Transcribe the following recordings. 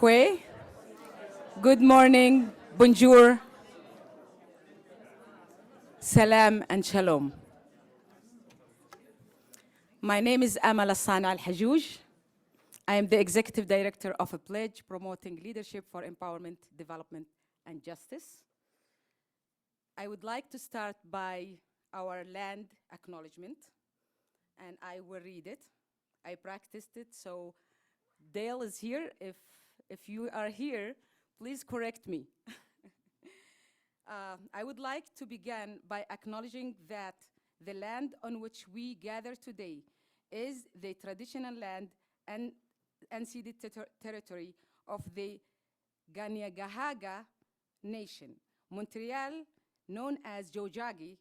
Kwe. Good morning, bonjour, salam, and shalom. My name is Amal Hassan Al-Hajouj. I am the Executive Director of a pledge promoting leadership for empowerment, development, and justice. I would like to start by our land acknowledgement, and I will read it. I practiced it, so Dale is here. If you are here, please correct me. I would like to begin by acknowledging that the land on which we gather today is the traditional land and unceded territory of the Kanien'kehá:ka Nation. Montreal, known as Tiohtià:ke,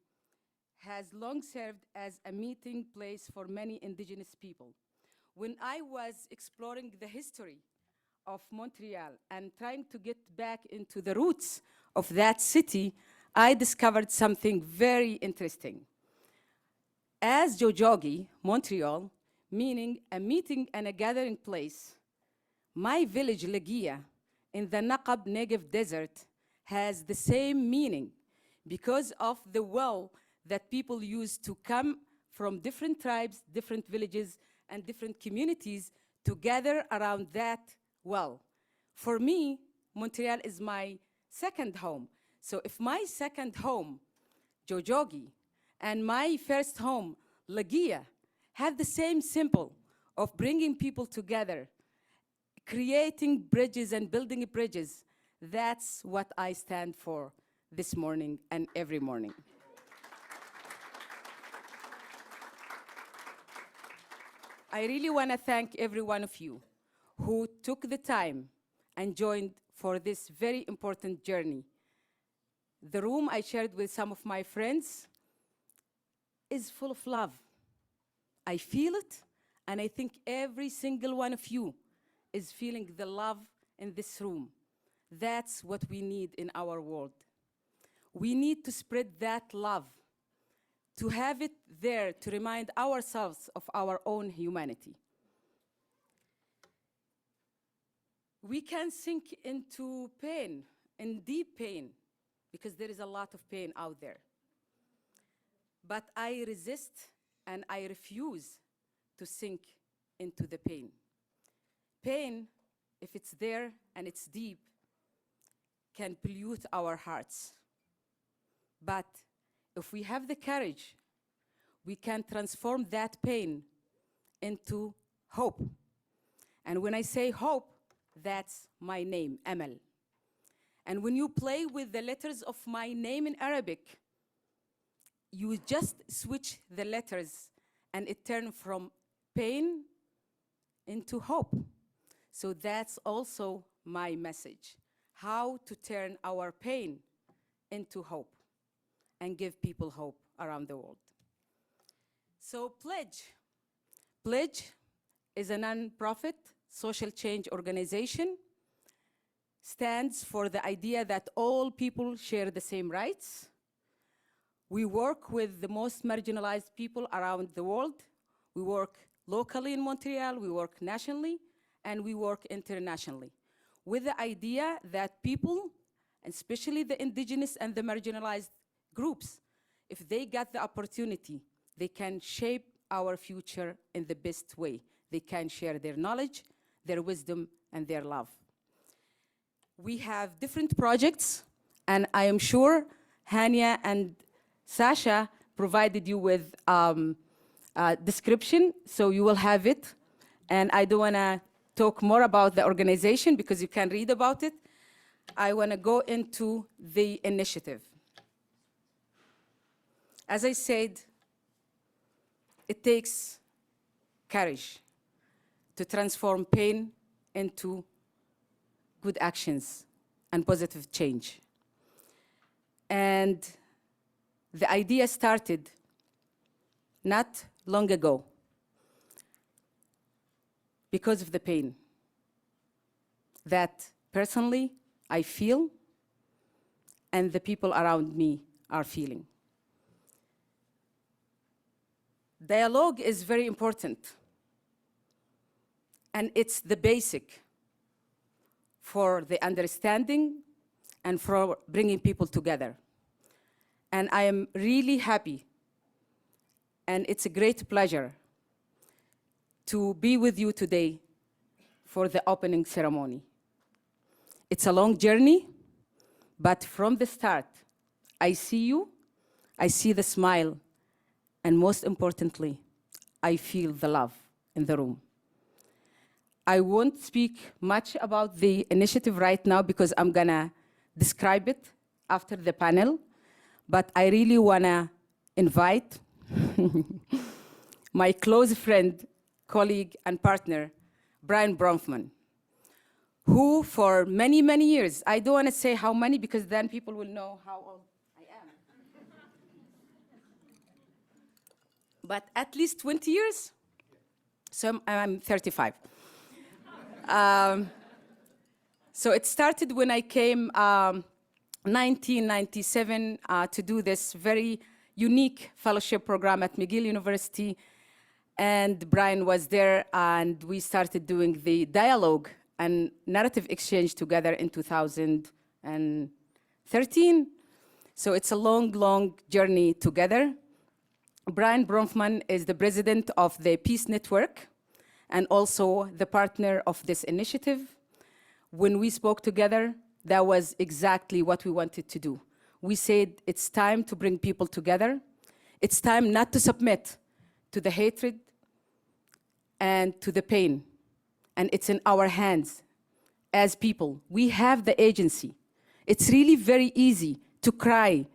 has long served as a meeting place for many indigenous people. When I was exploring the history of Montreal and trying to get back into the roots of that city, I discovered something very interesting. As Tiohtià:ke, Montreal, meaning a meeting and a gathering place, my village Legia in the Naqab Negev Desert has the same meaning because of the well that people used to come from different tribes, different villages, and different communities to gather around that well. For me, Montreal is my second home. So if my second home, Tiohtià:ke, and my first home, Legia, have the same symbol of bringing people together, creating bridges and building bridges, that's what I stand for this morning and every morning. I really want to thank every one of you who took the time and joined for this very important journey. The room I shared with some of my friends is full of love. I feel it, and I think every single one of you is feeling the love in this room. That's what we need in our world. We need to spread that love, to have it there to remind ourselves of our own humanity. We can sink into pain, in deep pain, because there is a lot of pain out there. But I resist and I refuse to sink into the pain. Pain, if it's there and it's deep, can pollute our hearts. But if we have the courage, we can transform that pain into hope. And when I say hope, that's my name, Amal. And when you play with the letters of my name in Arabic, you just switch the letters and it turns from pain into hope. So that's also my message, how to turn our pain into hope and give people hope around the world. So Pledge is a non-profit social change organization, stands for the idea that all people share the same rights. We work with the most marginalized people around the world. We work locally in Montreal, we work nationally, and we work internationally, with the idea that people, especially the indigenous and the marginalized groups, if they get the opportunity, they can shape our future in the best way. They can share their knowledge, their wisdom, and their love. We have different projects, and I am sure Hania and Sasha provided you with a description, so you will have it. And I don't want to talk more about the organization because you can read about it. I want to go into the initiative. As I said, it takes courage to transform pain into good actions and positive change. And the idea started not long ago because of the pain that personally I feel and the people around me are feeling. Dialogue is very important, and it's the basic for the understanding, and for bringing people together. And I am really happy, and it's a great pleasure to be with you today for the opening ceremony. It's a long journey, but from the start, I see you, I see the smile, and most importantly, I feel the love in the room. I won't speak much about the initiative right now because I'm gonna describe it after the panel, but I really wanna invite my close friend, colleague, and partner, Brian Bronfman, who for many, many years, I don't wanna say how many because then people will know how old I am. But at least 20 years, so I'm 35. So it started when I came 1997 to do this very unique fellowship program at McGill University. And Brian was there, and we started doing the dialogue and narrative exchange together in 2013. So it's a long, long journey together. Brian Bronfman is the president of the Peace Network and also the partner of this initiative. When we spoke together, that was exactly what we wanted to do. We said it's time to bring people together. It's time not to submit to the hatred and to the pain. And it's in our hands as people. We have the agency. It's really very easy to cry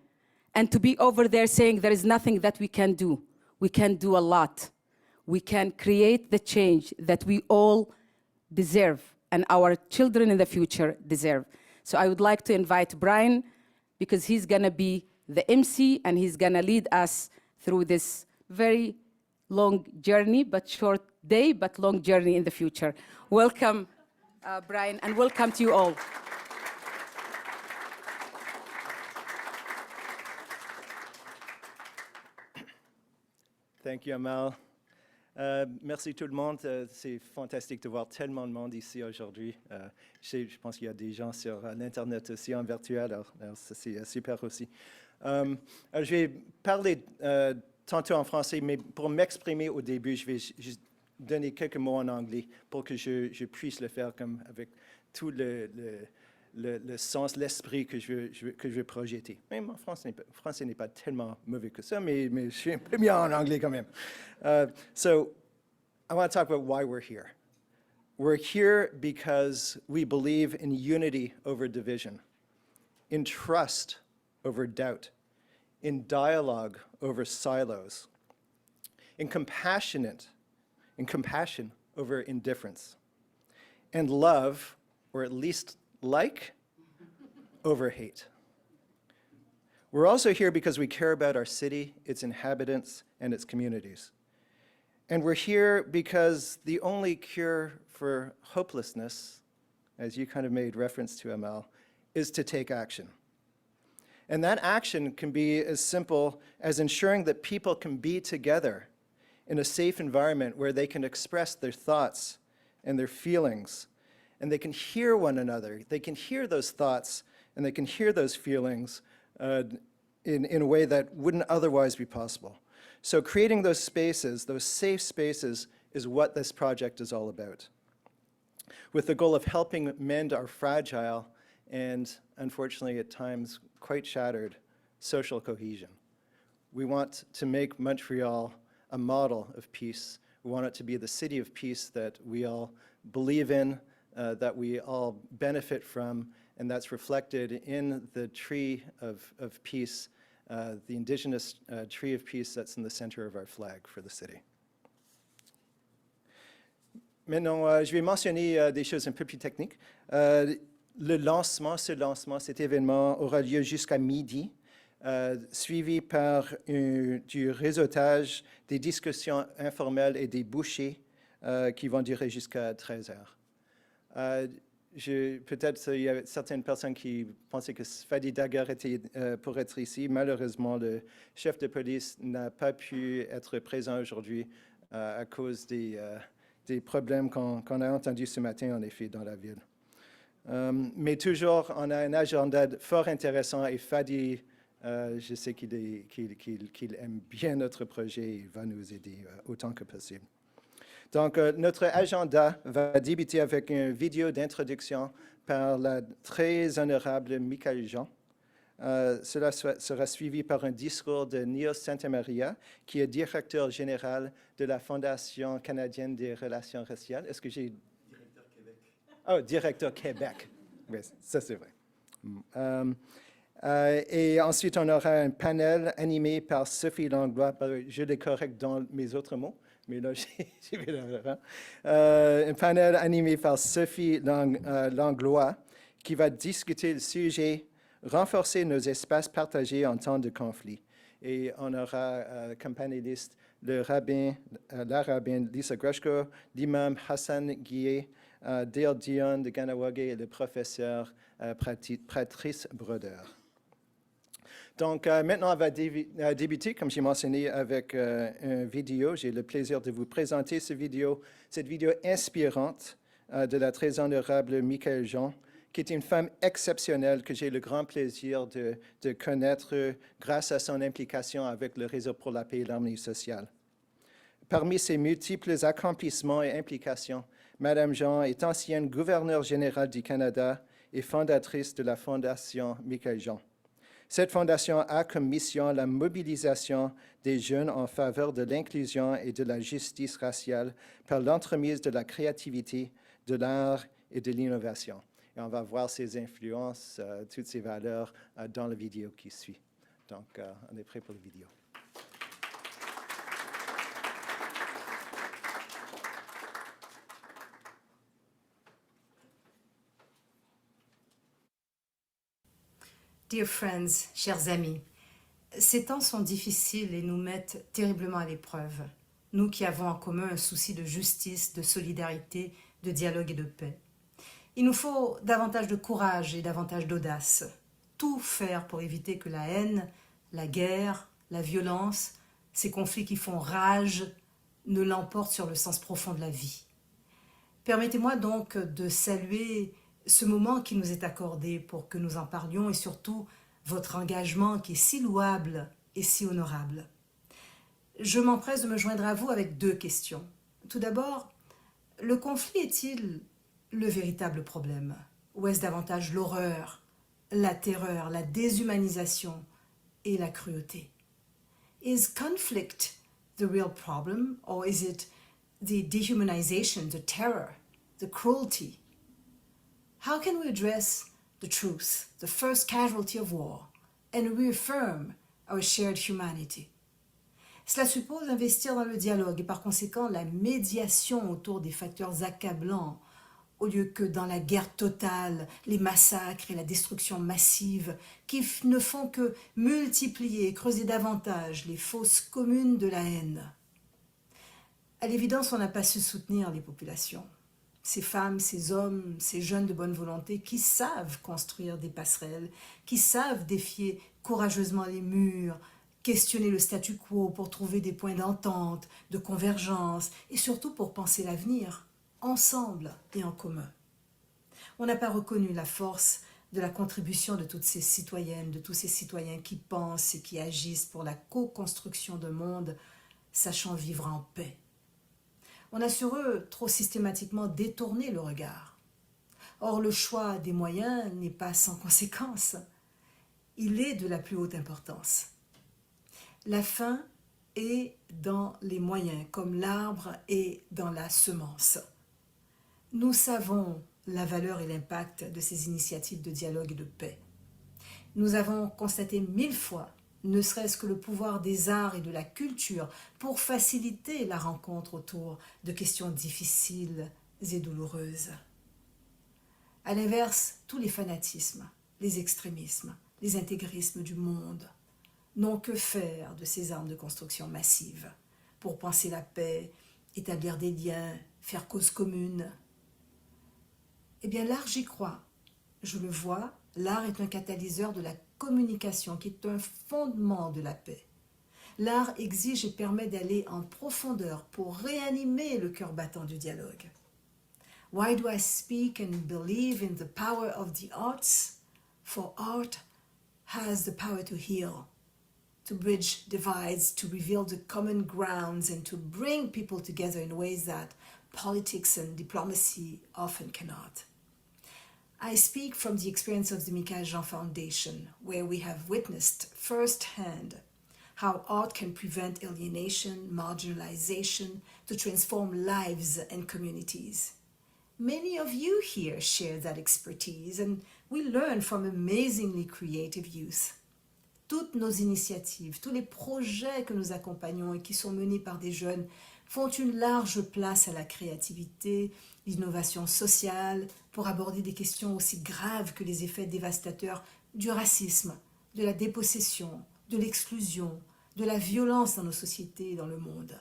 and to be over there saying there is nothing that we can do. We can do a lot. We can create the change that we all deserve and our children in the future deserve. So I would like to invite Brian because he's gonna be the MC and he's gonna lead us through this very long journey, but short day, but long journey in the future. Welcome, Brian, and welcome to you all. Thank you, Amal. Merci tout le monde. C'est fantastique de voir tellement de monde ici aujourd'hui. Je pense qu'il y a des gens sur l'Internet aussi en virtuel, alors ça c'est super aussi. Alors, je vais parler tantôt en français, mais pour m'exprimer au début, je vais juste donner quelques mots en anglais pour que je puisse le faire comme avec tout le sens, l'esprit que je veux projeter. Même en français n'est pas tellement mauvais que ça, mais je suis un peu mieux en anglais quand même. So I want to talk about why we're here. We're here because we believe in unity over division, in trust over doubt, in dialogue over silos, in compassion over indifference, and love, or at least like, over hate. We're also here because we care about our city, its inhabitants, and its communities. And we're here because the only cure for hopelessness, as you kind of made reference to, Amal, is to take action. And that action can be as simple as ensuring that people can be together in a safe environment where they can express their thoughts and their feelings, and they can hear one another. They can hear those thoughts and they can hear those feelings in a way that wouldn't otherwise be possible. So creating those spaces, those safe spaces, is what this project is all about, with the goal of helping mend our fragile and, unfortunately at times, quite shattered social cohesion. We want to make Montreal a model of peace. We want it to be the city of peace that we all believe in, that we all benefit from, and that's reflected in the tree of peace, the indigenous tree of peace that's in the center of our flag for the city. Maintenant, je vais mentionner des choses un peu plus techniques. Ce lancement, cet événement aura lieu jusqu'à midi, suivi par du réseautage, des discussions informelles et des bouchées qui vont durer jusqu'à 13 heures. Peut-être il y a certaines personnes qui pensaient que Fadi Daguerre était pour être ici. Malheureusement, le chef de police n'a pas pu être présent aujourd'hui à cause des problèmes qu'on a entendus ce matin, en effet, dans la ville. Mais toujours, on a un agenda fort intéressant et Fadi, je sais qu'il aime bien notre projet et va nous aider autant que possible. Donc, notre agenda va débuter avec une vidéo d'introduction par la très honorable Michaël Jean. Cela sera suivi par un discours de Neil Santamaria, qui est directeur général de la Fondation canadienne des relations raciales. Est-ce que j'ai... Directeur Québec. Oh, directeur Québec. Oui, ça c'est vrai. Et ensuite, on aura un panel animé par Sophie Langlois. Je les correcte dans mes autres mots, mais là, j'ai vu l'erreur. Un panel animé par Sophie Langlois qui va discuter le sujet renforcer nos espaces partagés en temps de conflit. Et on aura comme panélistes la rabbin Lisa Grushko, l'imam Hassan Guillet, Dale Dion de Ganawage et le professeur Patrice Broder. Donc maintenant, on va débuter, comme j'ai mentionné, avec une vidéo. J'ai le plaisir de vous présenter cette vidéo inspirante de la très honorable Michaël Jean, qui est une femme exceptionnelle que j'ai le grand plaisir de connaître grâce à son implication avec le Réseau pour la paix et l'harmonie sociale. Parmi ses multiples accomplissements et implications, Madame Jean est ancienne gouverneure générale du Canada et fondatrice de la Fondation Michaël Jean. Cette fondation a comme mission la mobilisation des jeunes en faveur de l'inclusion et de la justice raciale par l'entremise de la créativité, de l'art et de l'innovation. Et on va voir ces influences, toutes ces valeurs dans la vidéo qui suit. Donc, on est prêt pour la vidéo. Dear friends, chers amis, ces temps sont difficiles et nous mettent terriblement à l'épreuve. Nous qui avons en commun un souci de justice, de solidarité, de dialogue et de paix. Il nous faut davantage de courage et davantage d'audace. Tout faire pour éviter que la haine, la guerre, la violence, ces conflits qui font rage, ne l'emportent sur le sens profond de la vie. Permettez-moi donc de saluer ce moment qui nous est accordé pour que nous en parlions et surtout votre engagement qui est si louable et si honorable. Je m'empresse de me joindre à vous avec 2 questions. Tout d'abord, le conflit est-il le véritable problème? Ou est-ce davantage l'horreur, la terreur, la déshumanisation et la cruauté? Is conflict the real problem, or is it the dehumanization, the terror, the cruelty? How can we address the truth, the first casualty of war, and reaffirm our shared humanity? Cela suppose d'investir dans le dialogue et par conséquent la médiation autour des facteurs accablants, au lieu que dans la guerre totale, les massacres et la destruction massive qui ne font que multiplier et creuser davantage les fosses communes de la haine. À l'évidence, on n'a pas su soutenir les populations. Ces femmes, ces hommes, ces jeunes de bonne volonté qui savent construire des passerelles, qui savent défier courageusement les murs, questionner le statu quo pour trouver des points d'entente, de convergence et surtout pour penser l'avenir, ensemble et en commun. On n'a pas reconnu la force de la contribution de toutes ces citoyennes, de tous ces citoyens qui pensent et qui agissent pour la co-construction d'un monde sachant vivre en paix. On a sur eux trop systématiquement détourné le regard. Or, le choix des moyens n'est pas sans conséquence. Il est de la plus haute importance. La fin est dans les moyens, comme l'arbre est dans la semence. Nous savons la valeur et l'impact de ces initiatives de dialogue et de paix. Nous avons constaté 1000 fois ne serait-ce que le pouvoir des arts et de la culture pour faciliter la rencontre autour de questions difficiles et douloureuses. À l'inverse, tous les fanatismes, les extrémismes, les intégrismes du monde n'ont que faire de ces armes de construction massive pour penser la paix, établir des liens, faire cause commune. Eh bien, l'art, j'y crois. Je le vois, l'art est un catalyseur de la communication qui est un fondement de la paix. L'art exige et permet d'aller en profondeur pour réanimer le cœur battant du dialogue. Why do I speak and believe in the power of the arts? For art has the power to heal, to bridge divides, to reveal the common grounds, and to bring people together in ways that politics and diplomacy often cannot. I speak from the experience of the Michael Jean Foundation, where we have witnessed firsthand how art can prevent alienation, marginalization, to transform lives and communities. Many of you here share that expertise, and we learn from amazingly creative youth. Toutes nos initiatives, tous les projets que nous accompagnons et qui sont menés par des jeunes font une large place à la créativité, l'innovation sociale, pour aborder des questions aussi graves que les effets dévastateurs du racisme, de la dépossession, de l'exclusion, de la violence dans nos sociétés et dans le monde.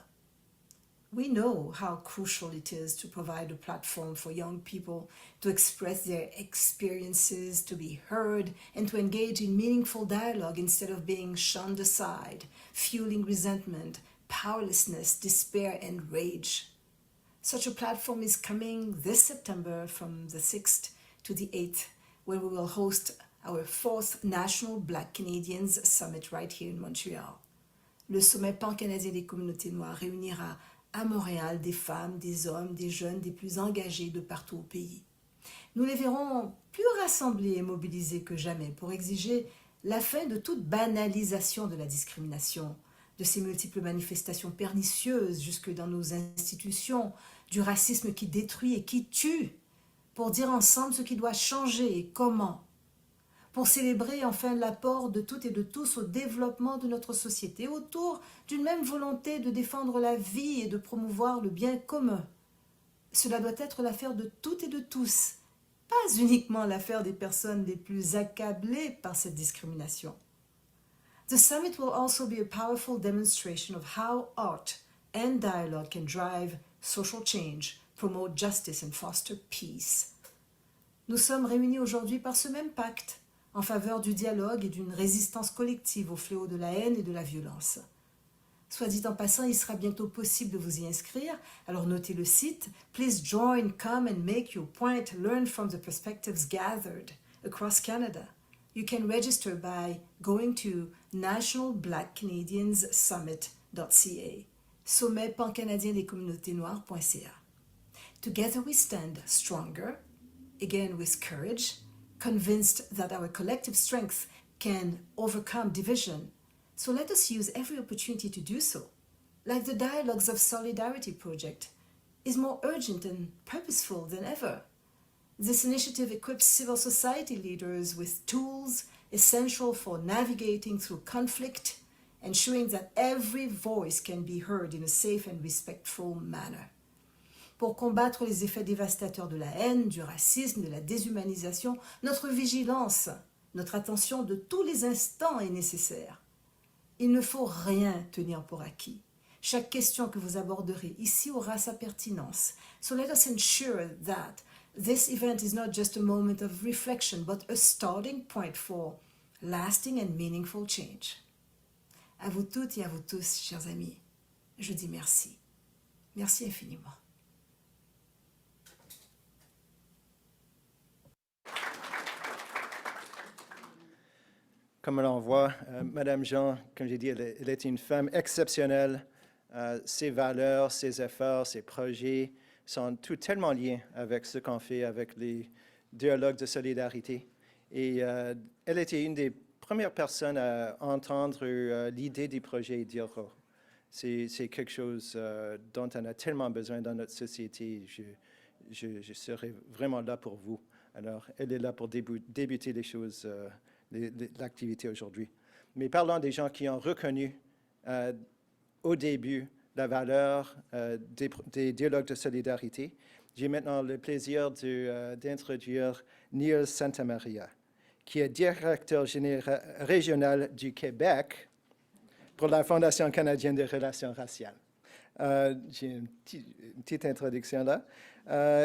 We know how crucial it is to provide a platform for young people to express their experiences, to be heard, and to engage in meaningful dialogue instead of being shunned aside, fueling resentment, powerlessness, despair, and rage. Such a platform is coming this September from the 6th to the 8th, where we will host our 4th National Black Canadians Summit right here in Montreal. Le sommet pan-canadien des communautés noires réunira à Montréal des femmes, des hommes, des jeunes, des plus engagés de partout au pays. Nous les verrons plus rassemblés et mobilisés que jamais pour exiger la fin de toute banalisation de la discrimination, de ces multiples manifestations pernicieuses jusque dans nos institutions, du racisme qui détruit et qui tue, pour dire ensemble ce qui doit changer et comment, pour célébrer enfin l'apport de toutes et de tous au développement de notre société autour d'une même volonté de défendre la vie et de promouvoir le bien commun. Cela doit être l'affaire de toutes et de tous, pas uniquement l'affaire des personnes les plus accablées par cette discrimination. The summit will also be a powerful demonstration of how art and dialogue can drive social change, promote justice and foster peace. Nous sommes réunis aujourd'hui par ce même pacte, en faveur du dialogue et d'une résistance collective au fléau de la haine et de la violence. Soit dit en passant, il sera bientôt possible de vous y inscrire, alors notez le site. Please join, come and make your point, learn from the perspectives gathered across Canada. You can register by going to nationalblackcanadianssummit.ca, sommet pan-canadien des communautés noires.ca. Together we stand stronger, again with courage, convinced that our collective strength can overcome division. So let us use every opportunity to do so. Like the Dialogues of Solidarity project is more urgent and purposeful than ever. This initiative equips civil society leaders with tools essential for navigating through conflict, ensuring that every voice can be heard in a safe and respectful manner. Pour combattre les effets dévastateurs de la haine, du racisme, de la déshumanisation, notre vigilance, notre attention de tous les instants est nécessaire. Il ne faut rien tenir pour acquis. Chaque question que vous aborderez ici aura sa pertinence. So let us ensure that this event is not just a moment of reflection, but a starting point for lasting and meaningful change. À vous toutes et à vous tous, chers amis, je dis merci. Merci infiniment. Comme on en voit, Madame Jean, comme j'ai dit, elle est une femme exceptionnelle. Ses valeurs, ses efforts, ses projets sont tout tellement liés avec ce qu'on fait avec les dialogues de solidarité. Et elle était une des premières personnes à entendre l'idée du projet dire oh, c'est quelque chose dont on a tellement besoin dans notre société. Je serai vraiment là pour vous. Alors, elle est là pour débuter les choses, l'activité aujourd'hui. Mais parlons des gens qui ont reconnu au début la valeur des dialogues de solidarité. J'ai maintenant le plaisir d'introduire Neil Santamaria, qui est directeur régional du Québec pour la Fondation canadienne des relations raciales. J'ai une petite introduction là.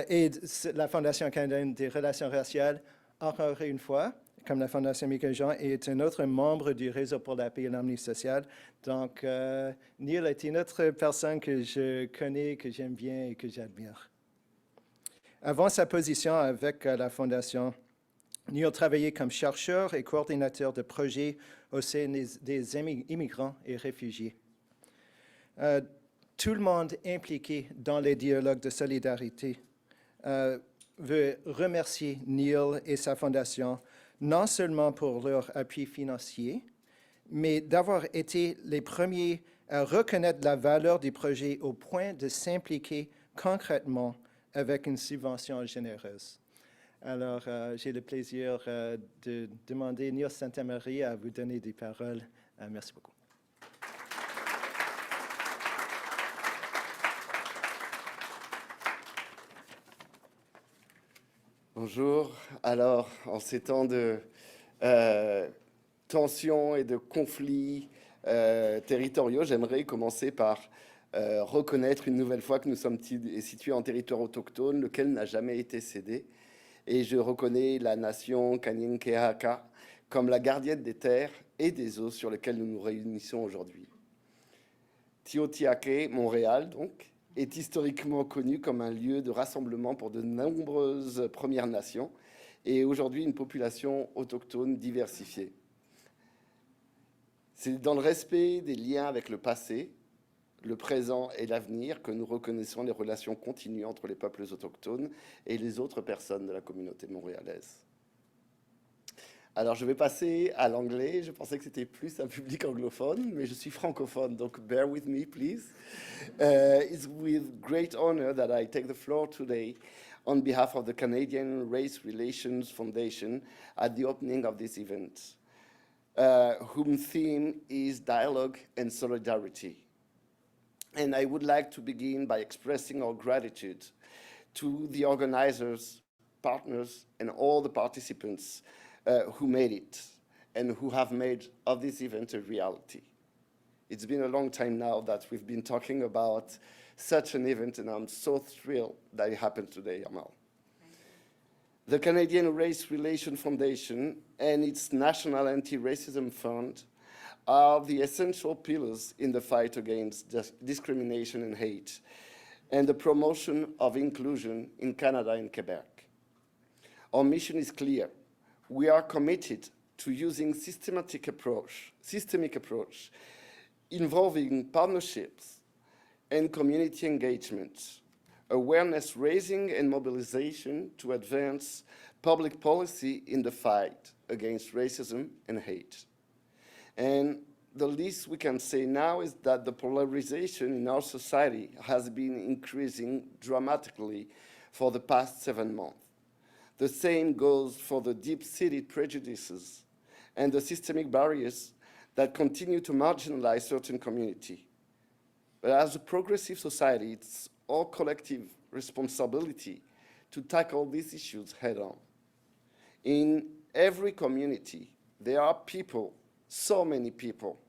Et la Fondation canadienne des relations raciales, encore une fois, comme la Fondation Michael Jean, est un autre membre du Réseau pour la paix et l'harmonie sociale. Donc, Neil est une autre personne que je connais, que j'aime bien et que j'admire. Avant sa position avec la Fondation, Neil travaillait comme chercheur et coordinateur de projets au sein des immigrants et réfugiés. Tout le monde impliqué dans les dialogues de solidarité veut remercier Neil et sa fondation, non seulement pour leur appui financier, mais d'avoir été les premiers à reconnaître la valeur du projet au point de s'impliquer concrètement avec une subvention généreuse. Alors, j'ai le plaisir de demander Neil Santamaria à vous donner des paroles. Merci beaucoup. Bonjour. Alors, en ces temps de tensions et de conflits territoriaux, j'aimerais commencer par reconnaître une nouvelle fois que nous sommes situés en territoire autochtone, lequel n'a jamais été cédé. Et je reconnais la nation Kanien'kehá:ka comme la gardienne des terres et des eaux sur lesquelles nous nous réunissons aujourd'hui. Tiohtià:ke, Montréal, donc, est historiquement connu comme un lieu de rassemblement pour de nombreuses Premières Nations et aujourd'hui une population autochtone diversifiée. C'est dans le respect des liens avec le passé, le présent et l'avenir que nous reconnaissons les relations continues entre les peuples autochtones et les autres personnes de la communauté montréalaise. Alors, je vais passer à l'anglais. Je pensais que c'était plus un public anglophone, mais je suis francophone, donc bear with me, please. It's with great honor that I take the floor today on behalf of the Canadian Race Relations Foundation at the opening of this event, whose theme is dialogue and solidarity. And I would like to begin by expressing our gratitude to the organizers, partners, and all the participants who made it and who have made of this event a reality. It's been a long time now that we've been talking about such an event, and I'm so thrilled that it happened today, Amal. The Canadian Race Relations Foundation and its National Anti-Racism Fund are the essential pillars in the fight against discrimination and hate and the promotion of inclusion in Canada and Quebec. Our mission is clear. We are committed to using systemic approach involving partnerships and community engagement, awareness raising and mobilization to advance public policy in the fight against racism and hate. And the least we can say now is that the polarization in our society has been increasing dramatically for the past 7 months. The same goes for the deep-seated prejudices and the systemic barriers that continue to marginalize certain communities. But as a progressive society, it's our collective responsibility to tackle these issues head-on. In every community, there are people, so many people,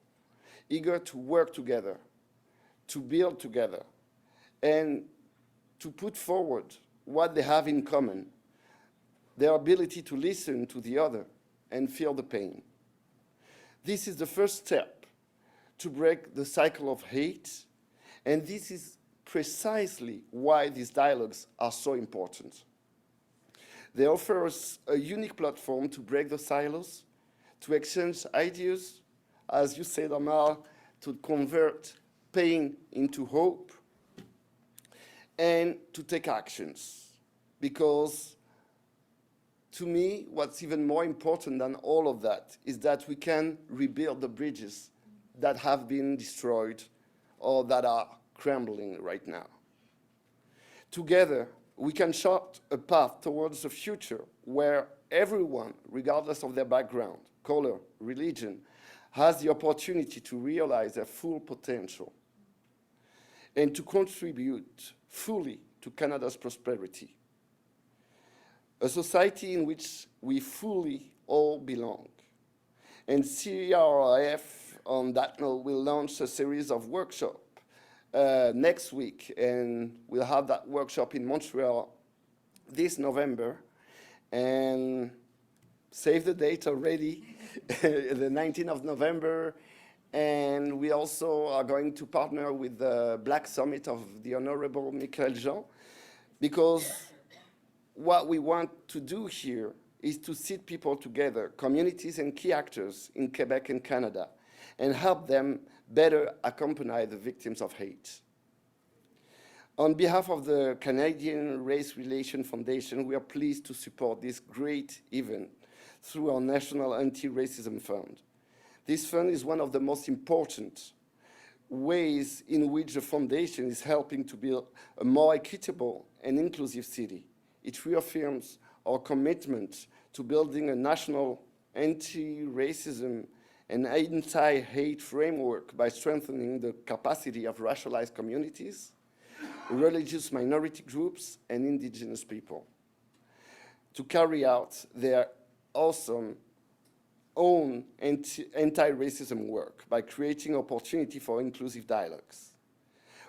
eager to work together, to build together, and to put forward what they have in common, their ability to listen to the other and feel the pain. This is the first step to break the cycle of hate, and this is precisely why these dialogues are so important. They offer us a unique platform to break the silos, to exchange ideas, as you said, Amal, to convert pain into hope, and to take actions. Because to me, what's even more important than all of that is that we can rebuild the bridges that have been destroyed or that are crumbling right now. Together, we can chart a path towards a future where everyone, regardless of their background, color, religion, has the opportunity to realize their full potential and to contribute fully to Canada's prosperity. A society in which we fully all belong. And CRIF, on that note, will launch a series of workshops next week, and we'll have that workshop in Montreal this November. And save the date already, the 19th of November. And we also are going to partner with the Black Summit of the Honorable Michael Jean, because what we want to do here is to sit people together, communities and key actors in Quebec and Canada, and help them better accompany the victims of hate. On behalf of the Canadian Race Relations Foundation, we are pleased to support this great event through our National Anti-Racism Fund. This fund is one of the most important ways in which the foundation is helping to build a more equitable and inclusive city. It reaffirms our commitment to building a national anti-racism and anti-hate framework by strengthening the capacity of racialized communities, religious minority groups, and indigenous people to carry out their awesome own anti-racism work by creating opportunity for inclusive dialogues.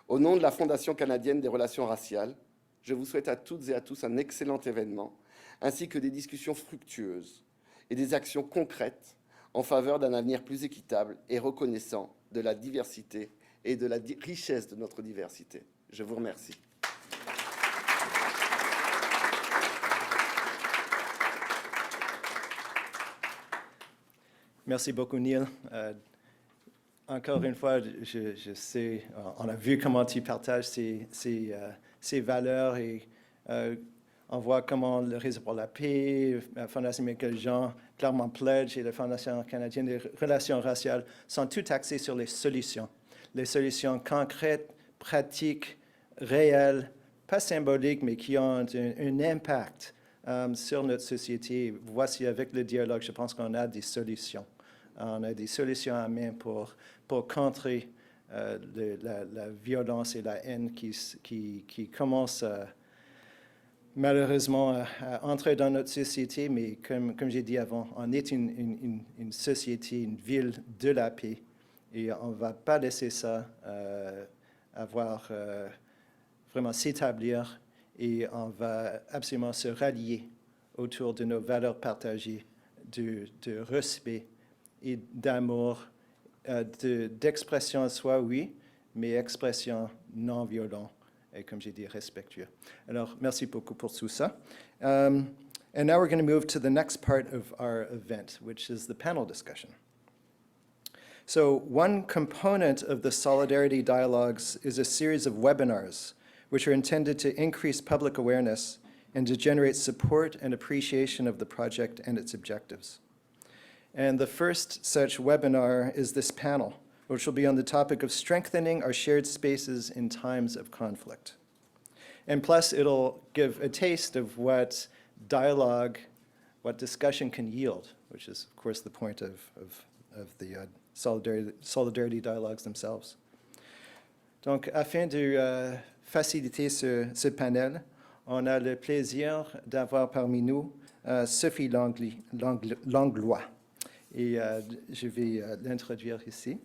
Au nom de la Fondation canadienne des relations raciales, je vous souhaite à toutes et à tous un excellent événement, ainsi que des discussions fructueuses et des actions concrètes en faveur d'un avenir plus équitable et reconnaissant de la diversité et de la richesse de notre diversité. Je vous remercie. Merci beaucoup, Neil. Encore une fois, je sais, on a vu comment tu partages ces valeurs et on voit comment le Réseau pour la paix, la Fondation Michael Jean, Clairement Pledge et la Fondation canadienne des relations raciales sont tout axés sur les solutions concrètes, pratiques, réelles, pas symboliques, mais qui ont un impact sur notre société. Voici, avec le dialogue, je pense qu'on a des solutions. On a des solutions à main pour contrer la violence et la haine qui commencent malheureusement à entrer dans notre société. Mais comme j'ai dit avant, on est une société, une ville de la paix. Et on ne va pas laisser ça vraiment s'établir. Et on va absolument se rallier autour de nos valeurs partagées, de respect et d'amour, d'expression à soi, oui, mais expression non violente et, comme j'ai dit, respectueux. Alors, merci beaucoup pour tout ça. And now we're going to move to the next part of our event, which is the panel discussion. So one component of the Solidarity Dialogues is a series of webinars which are intended to increase public awareness and to generate support and appreciation of the project and its objectives. And the first such webinar is this panel, which will be on the topic of strengthening our shared spaces in times of conflict. And plus, it'll give a taste of what dialogue, what discussion can yield, which is, of course, the point of the Solidarity Dialogues themselves. Donc, afin de faciliter ce panel, on a le plaisir d'avoir parmi nous Sophie Langlois. Et je vais l'introduire ici.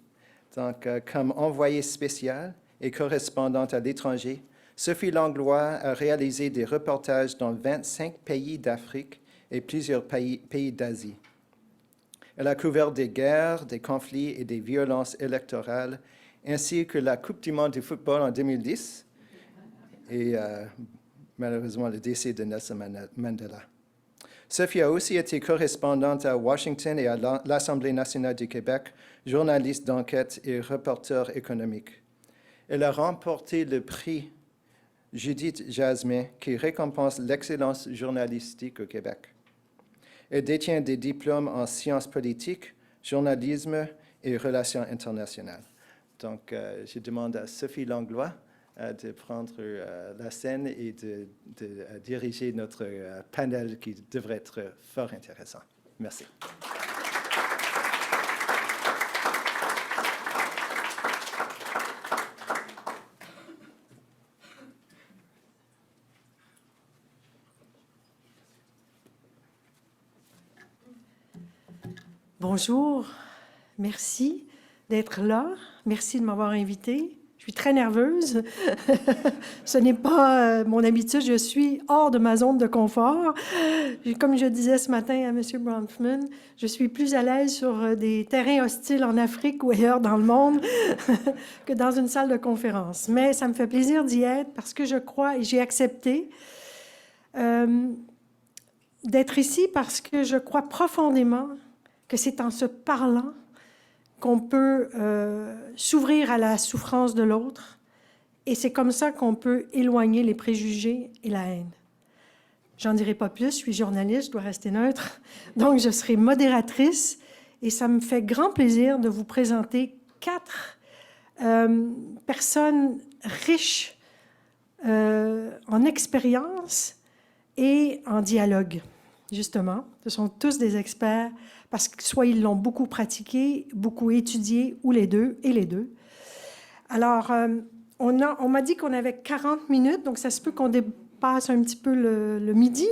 Donc, comme envoyée spéciale et correspondante à l'étranger, Sophie Langlois a réalisé des reportages dans 25 pays d'Afrique et plusieurs pays d'Asie. Elle a couvert des guerres, des conflits et des violences électorales, ainsi que la Coupe du monde de football en 2010 et malheureusement le décès de Nelson Mandela. Sophie a aussi été correspondante à Washington et à l'Assemblée nationale du Québec, journaliste d'enquête et reporter économique. Elle a remporté le prix Judith Jasmin, qui récompense l'excellence journalistique au Québec. Elle détient des diplômes en sciences politiques, journalisme et relations internationales. Donc, je demande à Sophie Langlois de prendre la scène et de diriger notre panel qui devrait être fort intéressant. Merci. Bonjour, merci d'être là. Merci de m'avoir invitée. Je suis très nerveuse. Ce n'est pas mon habitude. Je suis hors de ma zone de confort. Comme je disais ce matin à M. Bronfman, je suis plus à l'aise sur des terrains hostiles en Afrique ou ailleurs dans le monde que dans une salle de conférence. Mais ça me fait plaisir d'y être parce que je crois et j'ai accepté d'être ici parce que je crois profondément que c'est en se parlant qu'on peut s'ouvrir à la souffrance de l'autre, et c'est comme ça qu'on peut éloigner les préjugés et la haine. J'en dirai pas plus, je suis journaliste, je dois rester neutre, donc je serai modératrice, et ça me fait grand plaisir de vous présenter 4 personnes riches en expérience et en dialogue, justement. Ce sont tous des experts, parce que soit ils l'ont beaucoup pratiqué, beaucoup étudié, ou les deux, et les deux. Alors, on m'a dit qu'on avait 40 minutes, donc ça se peut qu'on dépasse un petit peu le midi.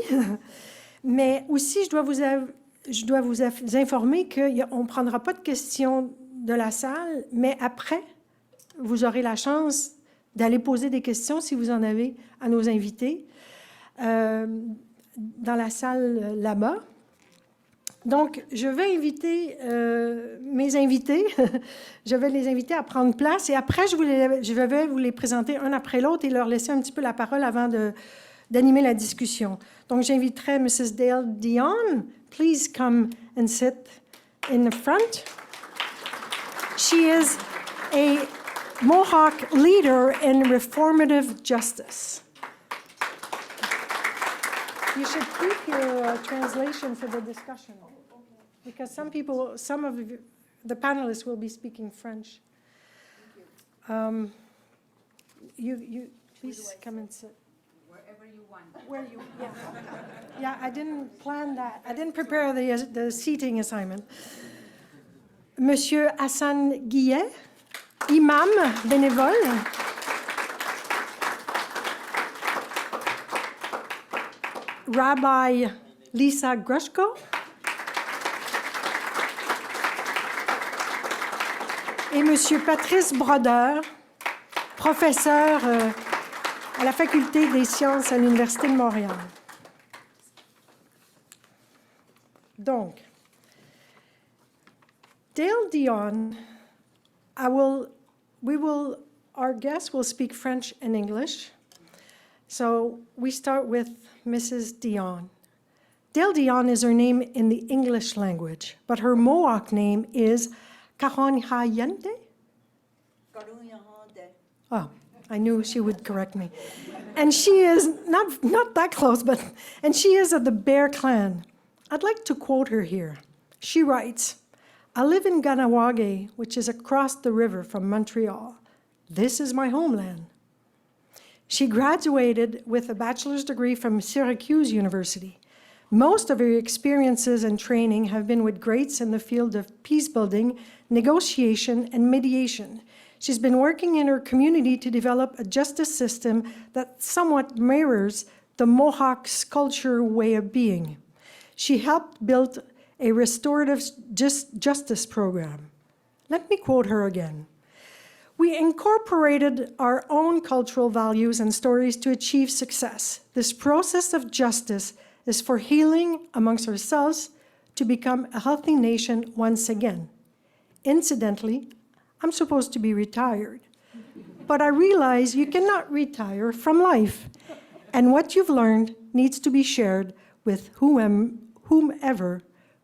Mais aussi, je dois vous informer qu'on ne prendra pas de questions de la salle, mais après, vous aurez la chance d'aller poser des questions, si vous en avez, à nos invités, dans la salle là-bas. Donc, je vais inviter mes invités, je vais les inviter à prendre place, et après, je vais vous les présenter un après l'autre et leur laisser un petit peu la parole avant d'animer la discussion. Donc, j'inviterai Mrs. Dale Dion. Please come and sit in the front. She is a Mohawk leader in reformative justice. You should keep your translation for the discussion, because some of the panelists will be speaking French. You please come and sit. Wherever you want. Yeah, I didn't plan that. I didn't prepare the seating assignment. Monsieur Hassan Guillet, imam bénévole. Rabbi Lisa Grushko. Et Monsieur Patrice Brodeur, professeur à la Faculté des sciences à l'Université de Montréal. Donc, Dale Dion, our guests will speak French and English. So we start with Mrs. Dion. Dale Dion is her name in the English language, but her Mohawk name is Kahonhayente? Oh, I knew she would correct me. And she is, not that close, and she is of the Bear Clan. I'd like to quote her here. She writes, "I live in Ganawage, which is across the river from Montreal. This is my homeland." She graduated with a bachelor's degree from Syracuse University. Most of her experiences and training have been with greats in the field of peace building, negotiation, and mediation. She's been working in her community to develop a justice system that somewhat mirrors the Mohawk's culture way of being. She helped build a restorative justice program. Let me quote her again. "We incorporated our own cultural values and stories to achieve success. This process of justice is for healing amongst ourselves to become a healthy nation once again. Incidentally, I'm supposed to be retired, but I realize you cannot retire from life, and what you've learned needs to be shared with whomever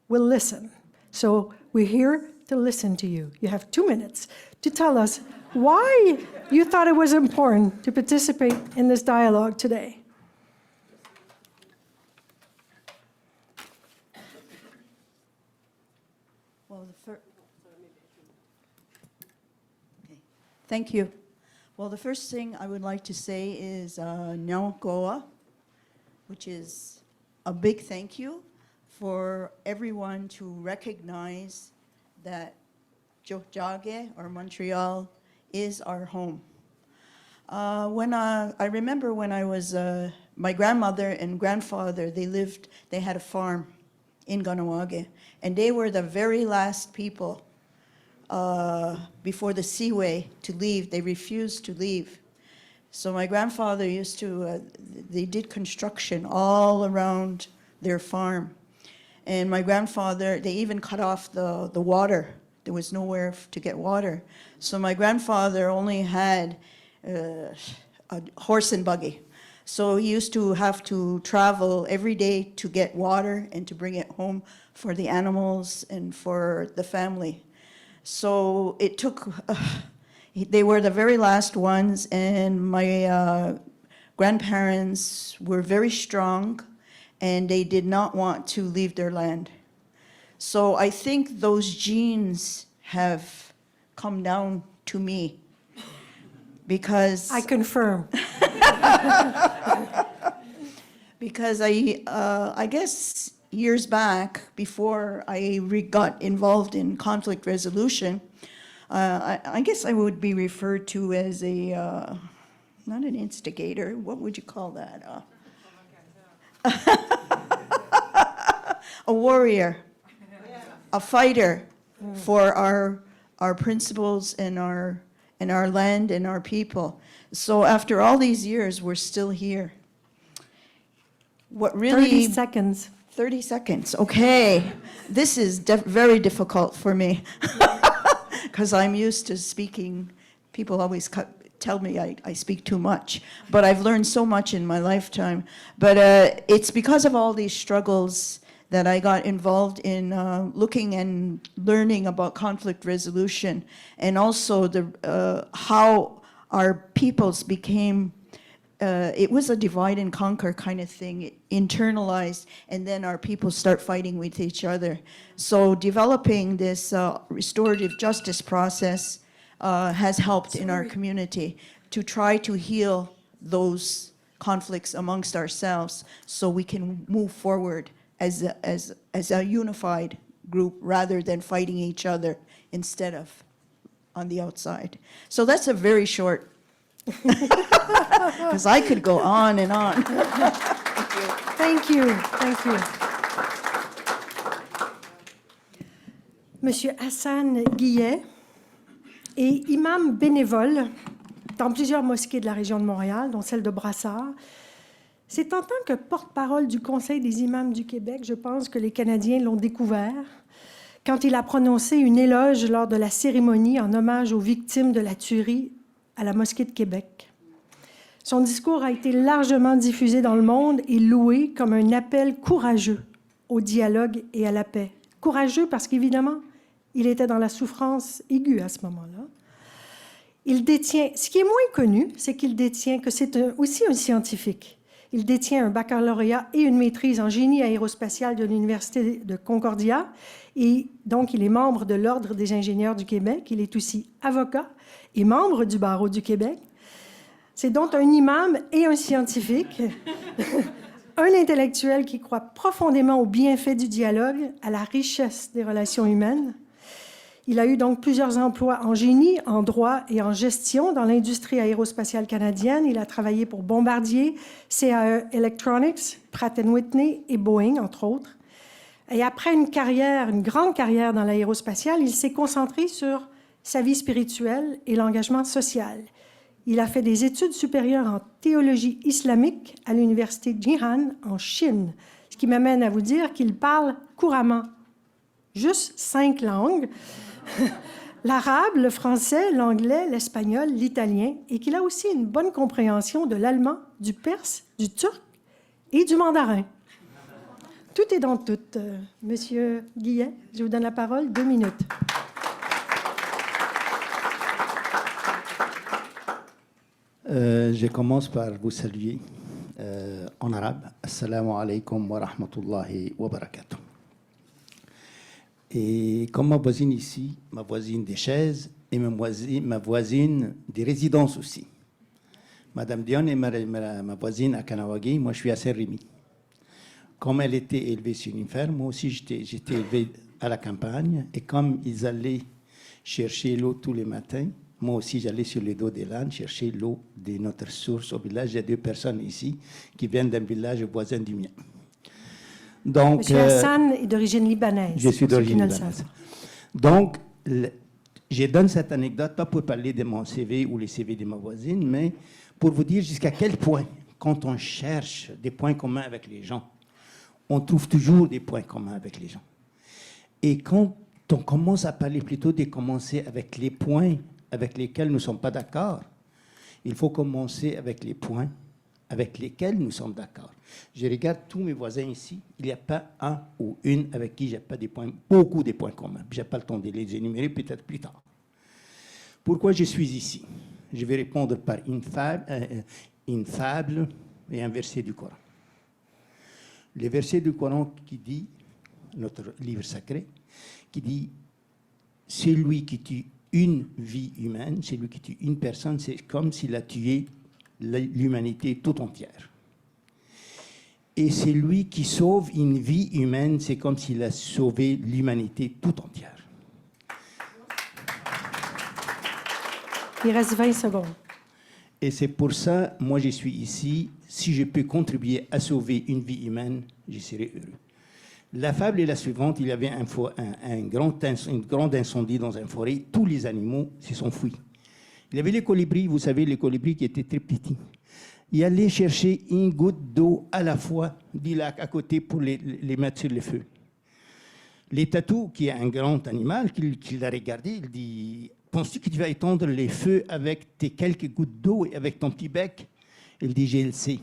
will listen. So we're here to listen to you. You have 2 minutes to tell us why you thought it was important to participate in this dialogue today." Well, thank you. Well, the first thing I would like to say is Nyankoa, which is a big thank you for everyone to recognize that Tiohtià:ke, or Montreal, is our home. I remember when I was, my grandmother and grandfather, they had a farm in Ganawage, and they were the very last people before the seaway to leave. They refused to leave. So my grandfather used to, they did construction all around their farm. And my grandfather, they even cut off the water. There was nowhere to get water. So my grandfather only had a horse and buggy. So he used to have to travel every day to get water and to bring it home for the animals and for the family. So it took, they were the very last ones, and my grandparents were very strong, and they did not want to leave their land. So I think those genes have come down to me because I confirm. because I guess years back, before I got involved in conflict resolution, I guess I would be referred to as a, not an instigator, what would you call that? A warrior, a fighter for our principles and our land and our people. So after all these years, we're still here. What 30 really... seconds. 30 seconds, okay. This is very difficult for me because I'm used to speaking. People always tell me I speak too much, but I've learned so much in my lifetime. But it's because of all these struggles that I got involved in looking and learning about conflict resolution, and also how our peoples became, it was a divide and conquer kind of thing, internalized, and then our people start fighting with each other. So developing this restorative justice process has helped in our community to try to heal those conflicts amongst ourselves so we can move forward as a unified group rather than fighting each other instead of on the outside. So that's a very short, because I could go on and on. Thank you. Thank you. Monsieur Hassan Guillet est imam bénévole dans plusieurs mosquées de la région de Montréal, dont celle de Brassard. C'est en tant que porte-parole du Conseil des imams du Québec, je pense que les Canadiens l'ont découvert, quand il a prononcé une éloge lors de la cérémonie en hommage aux victimes de la tuerie à la mosquée de Québec. Son discours a été largement diffusé dans le monde et loué comme un appel courageux au dialogue et à la paix. Courageux parce qu'évidemment, il était dans la souffrance aiguë à ce moment-là. Il détient, ce qui est moins connu, c'est qu'il détient, que c'est aussi un scientifique. Il détient un baccalauréat et une maîtrise en génie aérospatial de l'Université de Concordia. Et donc, il est membre de l'Ordre des ingénieurs du Québec. Il est aussi avocat et membre du Barreau du Québec. C'est donc un imam et un scientifique, un intellectuel qui croit profondément au bienfait du dialogue, à la richesse des relations humaines. Il a eu donc plusieurs emplois en génie, en droit et en gestion dans l'industrie aérospatiale canadienne. Il a travaillé pour Bombardier, CAE Electronics, Pratt & Whitney et Boeing, entre autres. Et après une grande carrière dans l'aérospatiale, il s'est concentré sur sa vie spirituelle et l'engagement social. Il a fait des études supérieures en théologie islamique à l'université Jihan en Chine, ce qui m'amène à vous dire qu'il parle couramment juste 5 langues, l'arabe, le français, l'anglais, l'espagnol, l'italien, et qu'il a aussi une bonne compréhension de l'allemand, du perse, du turc et du mandarin. Tout est dans tout. Monsieur Guillet, je vous donne la parole, 2 minutes. Je commence par vous saluer en arabe. Assalamu alaikum wa rahmatullahi wa barakatuh. Et comme ma voisine ici, ma voisine des chaises et ma voisine des résidences aussi. Madame Dion est ma voisine à Kanawagi, moi je suis à Saint-Rémy. Comme elle était élevée sur une ferme, moi aussi j'étais élevé à la campagne. Et comme ils allaient chercher l'eau tous les matins, moi aussi j'allais sur le dos des l'âne chercher l'eau de notre source au village. J'ai 2 personnes ici qui viennent d'un village voisin du mien. Donc, Monsieur Hassan est d'origine libanaise. Je suis d'origine libanaise. Donc, je donne cette anecdote, pas pour parler de mon CV ou les CV de ma voisine, mais pour vous dire jusqu'à quel point, quand on cherche des points communs avec les gens, on trouve toujours des points communs avec les gens. Et quand on commence à parler plutôt de commencer avec les points avec lesquels nous ne sommes pas d'accord, il faut commencer avec les points avec lesquels nous sommes d'accord. Je regarde tous mes voisins ici, il n'y a pas un ou une avec qui j'ai pas des points, beaucoup de points communs. Je n'ai pas le temps de les énumérer, peut-être plus tard. Pourquoi je suis ici? Je vais répondre par une fable et un verset du Coran. Le verset du Coran qui dit, notre livre sacré, qui dit « Celui qui tue une vie humaine, celui qui tue une personne, c'est comme s'il a tué l'humanité tout entière. Et celui qui sauve une vie humaine, c'est comme s'il a sauvé l'humanité tout entière. » Il reste 20 secondes. Et c'est pour ça, moi, je suis ici. Si je peux contribuer à sauver une vie humaine, je serai heureux. La fable est la suivante. Il y avait un grand incendie dans une forêt. Tous les animaux se sont fuis. Il y avait les colibris, vous savez, les colibris qui étaient très petits. Ils allaient chercher une goutte d'eau à la fois du lac à côté pour les mettre sur le feu. Les tatous, qui est un grand animal, qui l'a regardé, il dit... Penses-tu que tu vas étendre les feux avec tes quelques gouttes d'eau et avec ton petit bec? Il dit, je le sais,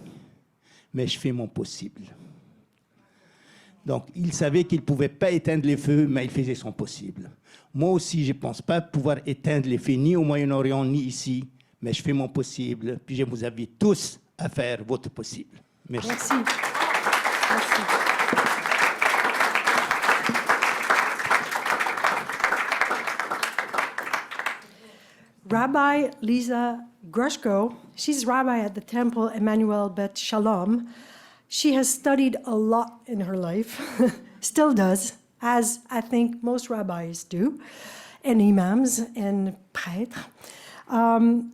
mais je fais mon possible. Donc, il savait qu'il ne pouvait pas éteindre les feux, mais il faisait son possible. Moi aussi, je ne pense pas pouvoir éteindre les feux ni au Moyen-Orient, ni ici, mais je fais mon possible. Puis je vous invite tous à faire votre possible. Merci. Merci. Merci. Rabbi Lisa Grushko, she's rabbi at the temple Emmanuel Bet Shalom. She has studied a lot in her life, still does, as I think most rabbis do, and imams and prêtres.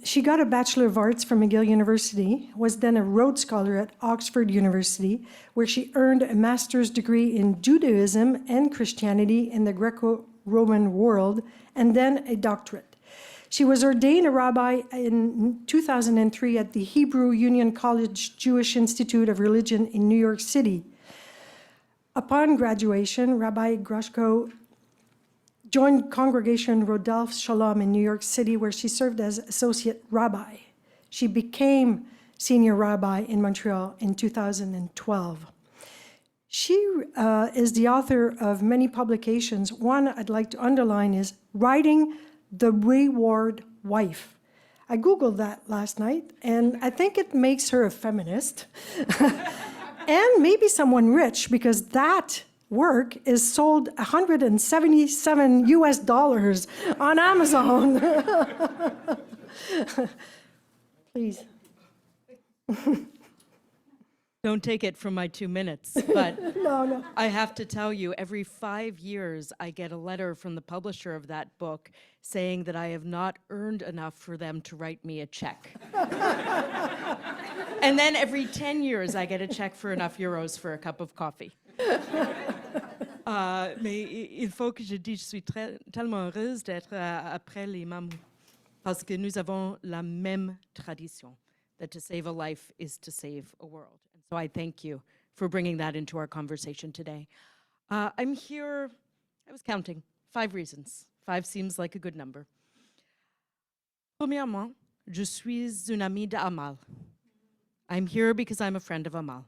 She got a Bachelor of Arts from McGill University, was then a Rhodes Scholar at Oxford University, where she earned a master's degree in Judaism and Christianity in the Greco-Roman world, and then a doctorate. She was ordained a rabbi in 2003 at the Hebrew Union College Jewish Institute of Religion in New York City. Upon graduation, Rabbi Grushko joined Congregation Rodolphe Shalom in New York City, where she served as associate rabbi. She became senior rabbi in Montreal in 2012. She is the author of many publications. One I'd like to underline is Writing the Wayward Wife. I Googled that last night, and I think it makes her a feminist. And maybe someone rich, because that work is sold $177 on Amazon. Please. Don't take it from my 2 minutes, but No. I have to tell you, every 5 years, I get a letter from the publisher of that book saying that I have not earned enough for them to write me a check. And then every 10 years, I get a check for enough euros for a cup of coffee. Mais il faut que je dise, je suis tellement heureuse d'être après l'imam, parce que nous avons la même tradition, that to save a life is to save a world. So I thank you for bringing that into our conversation today. I'm here, I was counting, 5 reasons. 5 seems like a good number. Premièrement, je suis une amie d'Amal. I'm here because I'm a friend of Amal.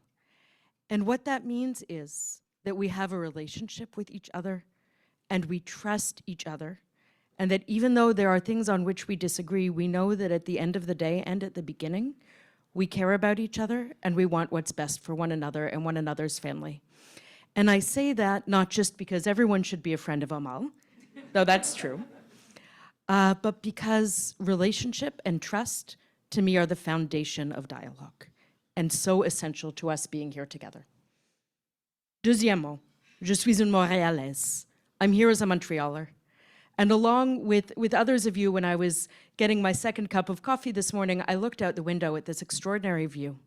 And what that means is that we have a relationship with each other and we trust each other. And that even though there are things on which we disagree, we know that at the end of the day and at the beginning, we care about each other and we want what's best for one another and one another's family. And I say that not just because everyone should be a friend of Amal, though that's true, but because relationship and trust, to me, are the foundation of dialogue and so essential to us being here together. Deuxièmement, je suis une Montréalaise. I'm here as a Montrealer. And along with others of you, when I was getting my second cup of coffee this morning, I looked out the window at this extraordinary view.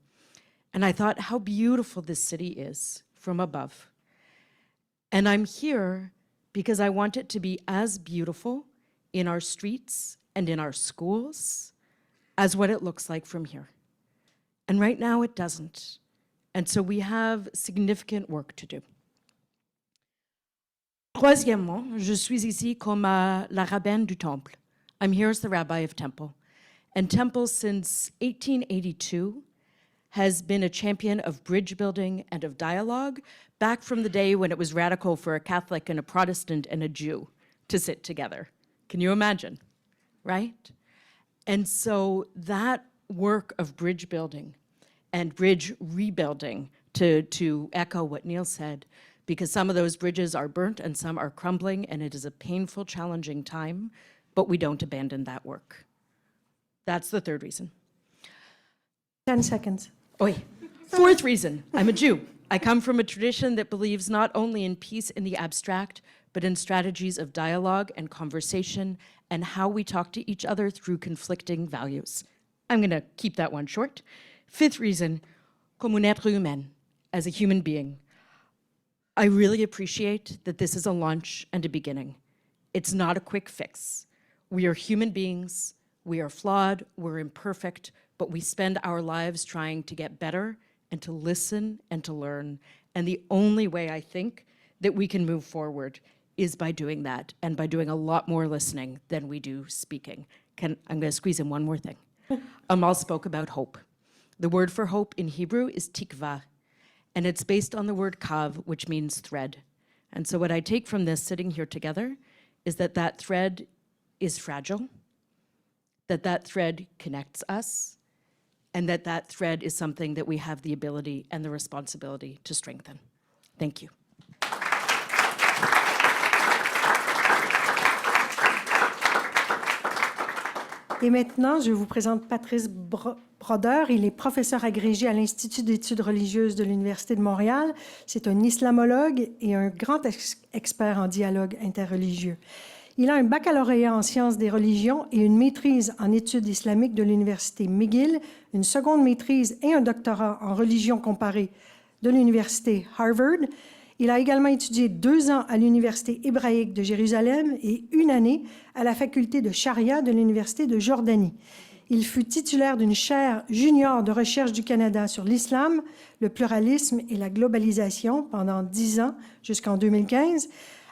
And I thought how beautiful this city is from above. And I'm here because I want it to be as beautiful in our streets and in our schools as what it looks like from here. And right now it doesn't. And so we have significant work to do. Troisièmement, je suis ici comme la rabbine du Temple. I'm here as the rabbi of Temple. And Temple, since 1882, has been a champion of bridge building and of dialogue back from the day when it was radical for a Catholic and a Protestant and a Jew to sit together. Can you imagine, right? And so that work of bridge building and bridge rebuilding, to echo what Neil said, because some of those bridges are burnt and some are crumbling, and it is a painful, challenging time, but we don't abandon that work. That's the third reason. 10 seconds. Oi. Fourth reason, I'm a Jew. I come from a tradition that believes not only in peace in the abstract, but in strategies of dialogue and conversation and how we talk to each other through conflicting values. I'm going to keep that one short. Fifth reason, comme un être humain, as a human being. I really appreciate that this is a launch and a beginning. It's not a quick fix. We are human beings. We are flawed. We're imperfect, but we spend our lives trying to get better and to listen and to learn. And the only way I think that we can move forward is by doing that and by doing a lot more listening than we do speaking. I'm going to squeeze in one more thing. Amal spoke about hope. The word for hope in Hebrew is tikva, and it's based on the word kav, which means thread. And so what I take from this sitting here together is that that thread is fragile, that that thread connects us, and that that thread is something that we have the ability and the responsibility to strengthen. Thank you. Et maintenant, je vous présente Patrice Brodeur. Il est professeur agrégé à l'Institut d'études religieuses de l'Université de Montréal. C'est un islamologue et un grand expert en dialogue interreligieux. Il a un baccalauréat en sciences des religions et une maîtrise en études islamiques de l'Université McGill, une seconde maîtrise et un doctorat en religion comparée de l'Université Harvard. Il a également étudié 2 ans à l'Université hébraïque de Jérusalem et 1 année à la faculté de Charia de l'Université de Jordanie. Il fut titulaire d'une chaire junior de recherche du Canada sur l'islam, le pluralisme et la globalisation pendant 10 ans jusqu'en 2015.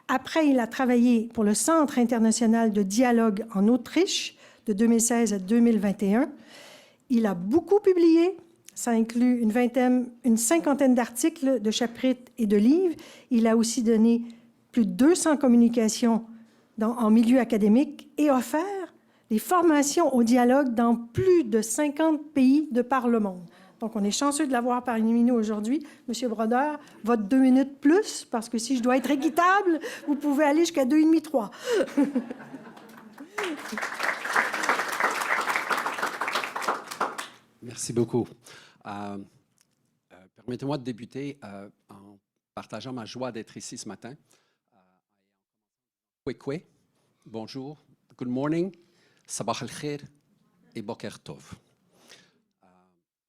Après, il a travaillé pour le Centre international de dialogue en Autriche de 2016 à 2021. Il a beaucoup publié. Ça inclut une cinquantaine d'articles, de chapitres et de livres. Il a aussi donné plus de 200 communications en milieu académique et offert des formations au dialogue dans plus de 50 pays de par le monde. Donc, on est chanceux de l'avoir parmi nous aujourd'hui. Monsieur Brodeur, votre 2 minutes plus, parce que si je dois être équitable, vous pouvez aller jusqu'à 2,5, 3. Merci beaucoup. Permettez-moi de débuter en partageant ma joie d'être ici ce matin. Kwekwe, bonjour, good morning, sabah al-khair et boker tov.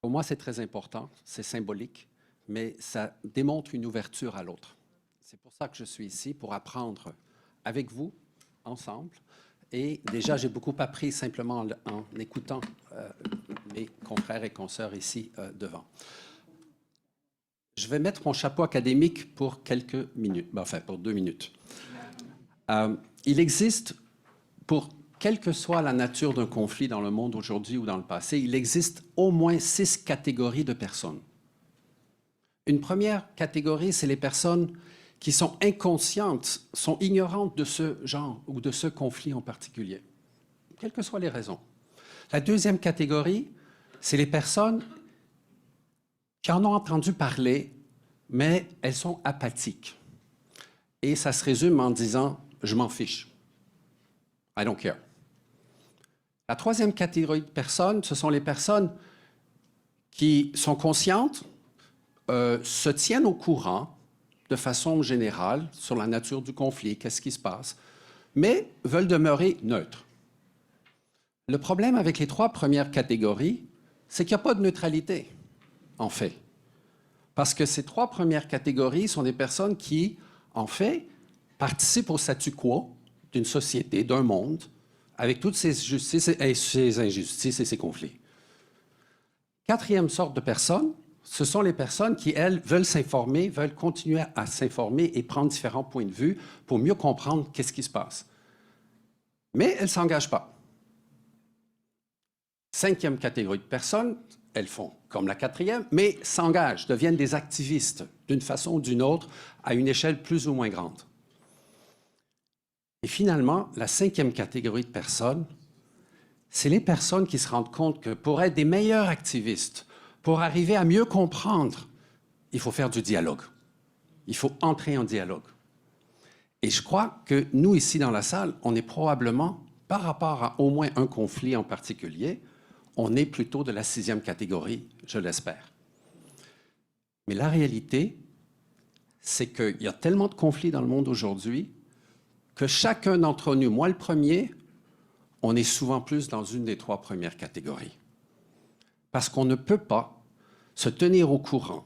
Pour moi, c'est très important, c'est symbolique, mais ça démontre une ouverture à l'autre. C'est pour ça que je suis ici, pour apprendre avec vous, ensemble. Et déjà, j'ai beaucoup appris simplement en écoutant mes confrères et consoeurs ici devant. Je vais mettre mon chapeau académique pour quelques minutes, enfin pour 2 minutes. Il existe, pour quelle que soit la nature d'un conflit dans le monde aujourd'hui ou dans le passé, il existe au moins 6 catégories de personnes. Une première catégorie, c'est les personnes qui sont inconscientes, sont ignorantes de ce genre ou de ce conflit en particulier, quelles que soient les raisons. La deuxième catégorie, c'est les personnes qui en ont entendu parler, mais elles sont apathiques. Et ça se résume en disant « je m'en fiche ». I don't care. La troisième catégorie de personnes, ce sont les personnes qui sont conscientes, se tiennent au courant de façon générale sur la nature du conflit, qu'est-ce qui se passe, mais veulent demeurer neutres. Le problème avec les 3 premières catégories, c'est qu'il n'y a pas de neutralité, en fait. Parce que ces 3 premières catégories sont des personnes qui, en fait, participent au statu quo d'une société, d'un monde, avec toutes ces justices et ces injustices et ces conflits. 4e sorte de personnes, ce sont les personnes qui, elles, veulent s'informer, veulent continuer à s'informer et prendre différents points de vue pour mieux comprendre qu'est-ce qui se passe. Mais elles ne s'engagent pas. 5e catégorie de personnes, elles font comme la quatrième, mais s'engagent, deviennent des activistes d'une façon ou d'une autre à une échelle plus ou moins grande. Et finalement, la cinquième catégorie de personnes, c'est les personnes qui se rendent compte que pour être des meilleurs activistes, pour arriver à mieux comprendre, il faut faire du dialogue. Il faut entrer en dialogue. Et je crois que nous, ici dans la salle, on est probablement, par rapport à au moins un conflit en particulier, on est plutôt de la sixième catégorie, je l'espère. Mais la réalité, c'est qu'il y a tellement de conflits dans le monde aujourd'hui que chacun d'entre nous, moi le premier, on est souvent plus dans une des trois premières catégories. Parce qu'on ne peut pas se tenir au courant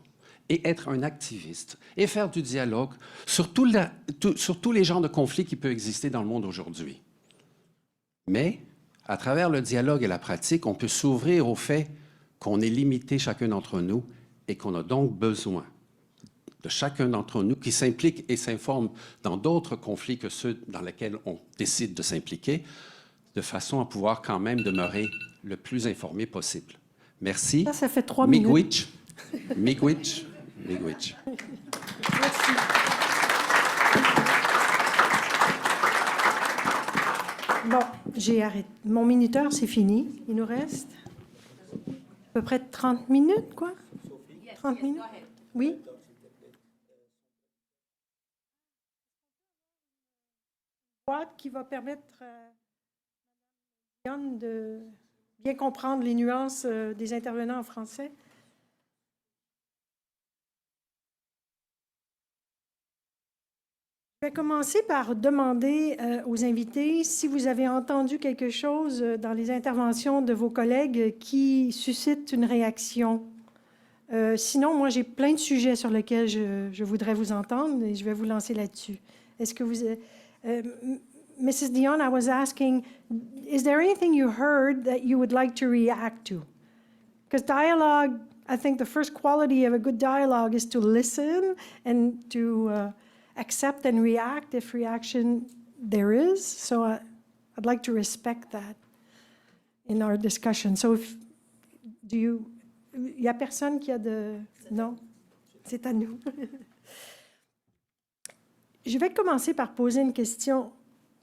et être un activiste et faire du dialogue sur tous les genres de conflits qui peuvent exister dans le monde aujourd'hui. Mais, à travers le dialogue et la pratique, on peut s'ouvrir au fait qu'on est limité chacun d'entre nous et qu'on a donc besoin de chacun d'entre nous qui s'implique et s'informe dans d'autres conflits que ceux dans lesquels on décide de s'impliquer, de façon à pouvoir quand même demeurer le plus informé possible. Merci. Ça fait 3 minutes. Miigwech. Miigwech. Miigwech. Merci. Bon, j'ai arrêté. Mon minuteur, c'est fini. Il nous reste à peu près 30 minutes, quoi? 30 minutes? Oui? Qui va permettre à Dionne de bien comprendre les nuances des intervenants en français. Je vais commencer par demander aux invités si vous avez entendu quelque chose dans les interventions de vos collègues qui suscite une réaction. Sinon, moi, j'ai plein de sujets sur lesquels je voudrais vous entendre et je vais vous lancer là-dessus. Est-ce que vous... Mrs. Dion, I was asking, is there anything you heard that you would like to react to? Because dialogue, I think the first quality of a good dialogue is to listen and to accept and react if reaction there is. So I'd like to respect that in our discussion. So il y a personne qui a de... Non? C'est à nous. Je vais commencer par poser une question.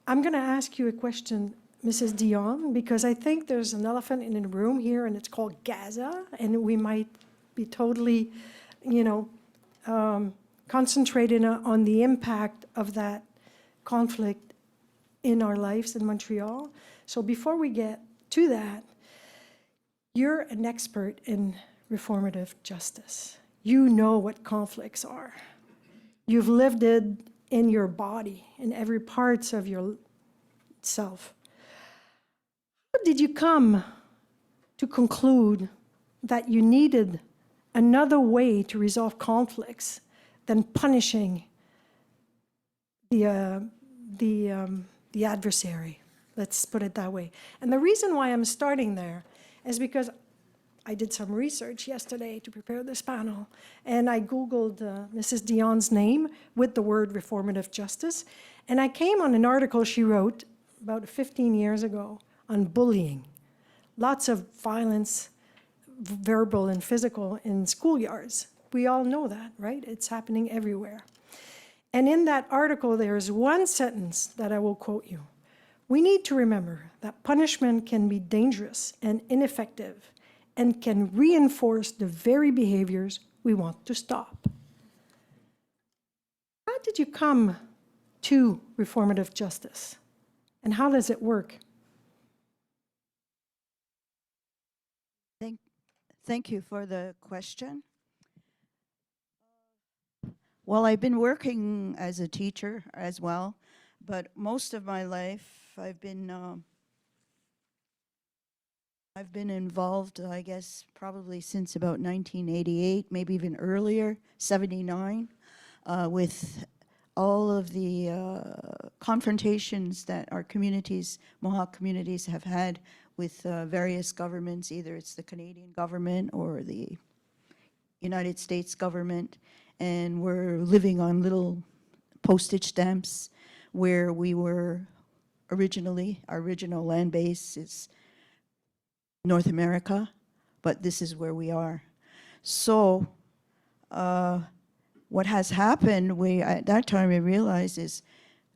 I'm going to ask you a question, Mrs. Dion, because I think there's an elephant in the room here, and it's called Gaza, and we might be totally, concentrated on the impact of that conflict in our lives in Montreal. So before we get to that, you're an expert in reformative justice. You know what conflicts are. You've lived it in your body, in every parts of your self. How did you come to conclude that you needed another way to resolve conflicts than punishing the adversary? Let's put it that way. And the reason why I'm starting there is because I did some research yesterday to prepare this panel, and I Googled Mrs. Dion's name with the word reformative justice, and I came on an article she wrote about 15 years ago on bullying. Lots of violence, verbal and physical, in schoolyards. We all know that, right? It's happening everywhere. And in that article, there's one sentence that I will quote you. We need to remember that punishment can be dangerous and ineffective and can reinforce the very behaviors we want to stop. How did you come to reformative justice? And how does it work? Thank you for the question. Well, I've been working as a teacher as well, but most of my life I've been involved, I guess, probably since about 1988, maybe even earlier, 79, with all of the confrontations that our communities, Mohawk communities, have had with various governments. Either it's the Canadian government or the United States government, and we're living on little postage stamps where we were originally. Our original land base is North America, but this is where we are. So what has happened, at that time I realized, is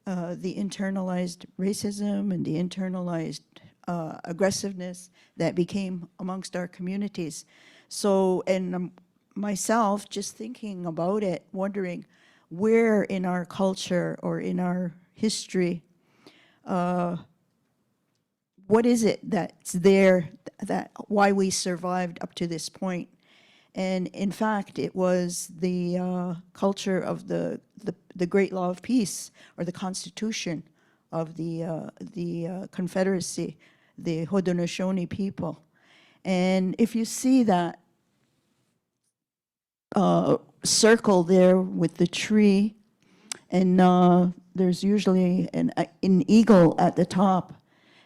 the internalized racism and the internalized aggressiveness that became amongst our communities. So, and myself, just thinking about it, wondering where in our culture or in our history, what is it that's there, that why we survived up to this point? And in fact, it was the culture of the Great Law of Peace, or the Constitution of the Confederacy, the Haudenosaunee people. And if you see that circle there with the tree, and there's usually an eagle at the top,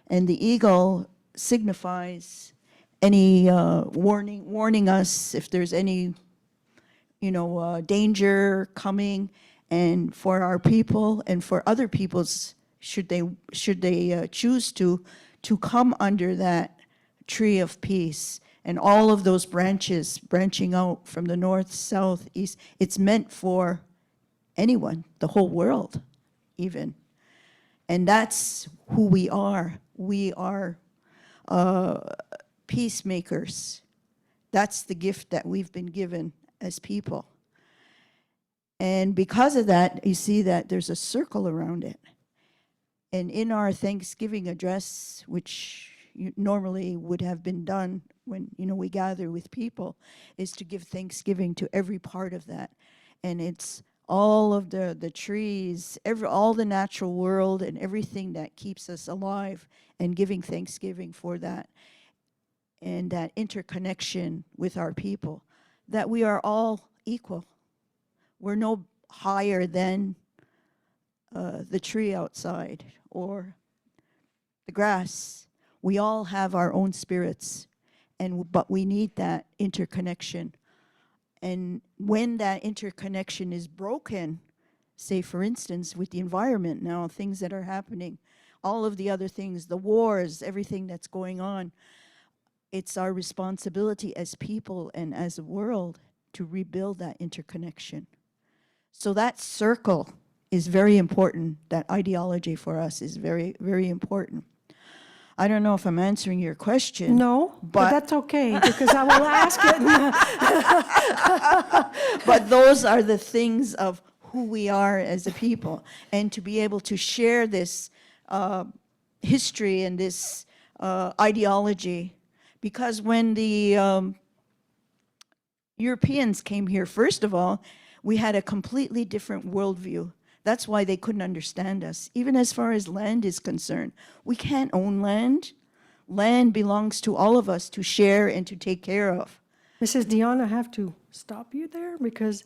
and the eagle signifies any warning us if there's any, danger coming, and for our people and for other peoples, should they choose to come under that tree of peace, and all of those branches branching out from the north, south, east. It's meant for anyone, the whole world, even. And that's who we are. We are peacemakers. That's the gift that we've been given as people. And because of that, you see that there's a circle around it. And in our Thanksgiving address, which normally would have been done when we gather with people, is to give thanksgiving to every part of that. And it's all of the trees, all the natural world and everything that keeps us alive, and giving thanksgiving for that, and that interconnection with our people, that we are all equal. We're no higher than the tree outside or the grass. We all have our own spirits, but we need that interconnection. And when that interconnection is broken, say for instance with the environment now, things that are happening, all of the other things, the wars, everything that's going on, it's our responsibility as people and as a world to rebuild that interconnection. So that circle is very important. That ideology for us is very, very important. I don't know if I'm answering your question. No, but that's okay, because I will ask it. But those are the things of who we are as a people. And to be able to share this history and this ideology, because when the Europeans came here, first of all, we had a completely different worldview. That's why they couldn't understand us. Even as far as land is concerned, we can't own land. Land belongs to all of us to share and to take care of. Mrs. Dion, I have to stop you there because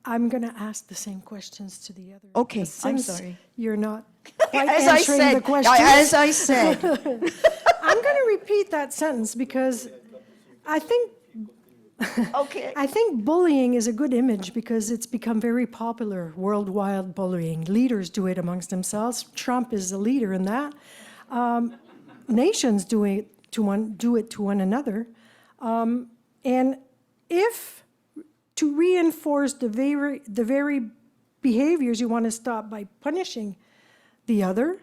I'm going to ask the same questions to the other. Okay, I'm since sorry. You're not quite As answering the questions. As I said. I'm going to repeat that sentence because I think Okay. I think bullying is a good image because it's become very popular, worldwide bullying. Leaders do it amongst themselves. Trump is a leader in that. Nations do it to one another. And if to reinforce the very behaviors you want to stop by punishing the other,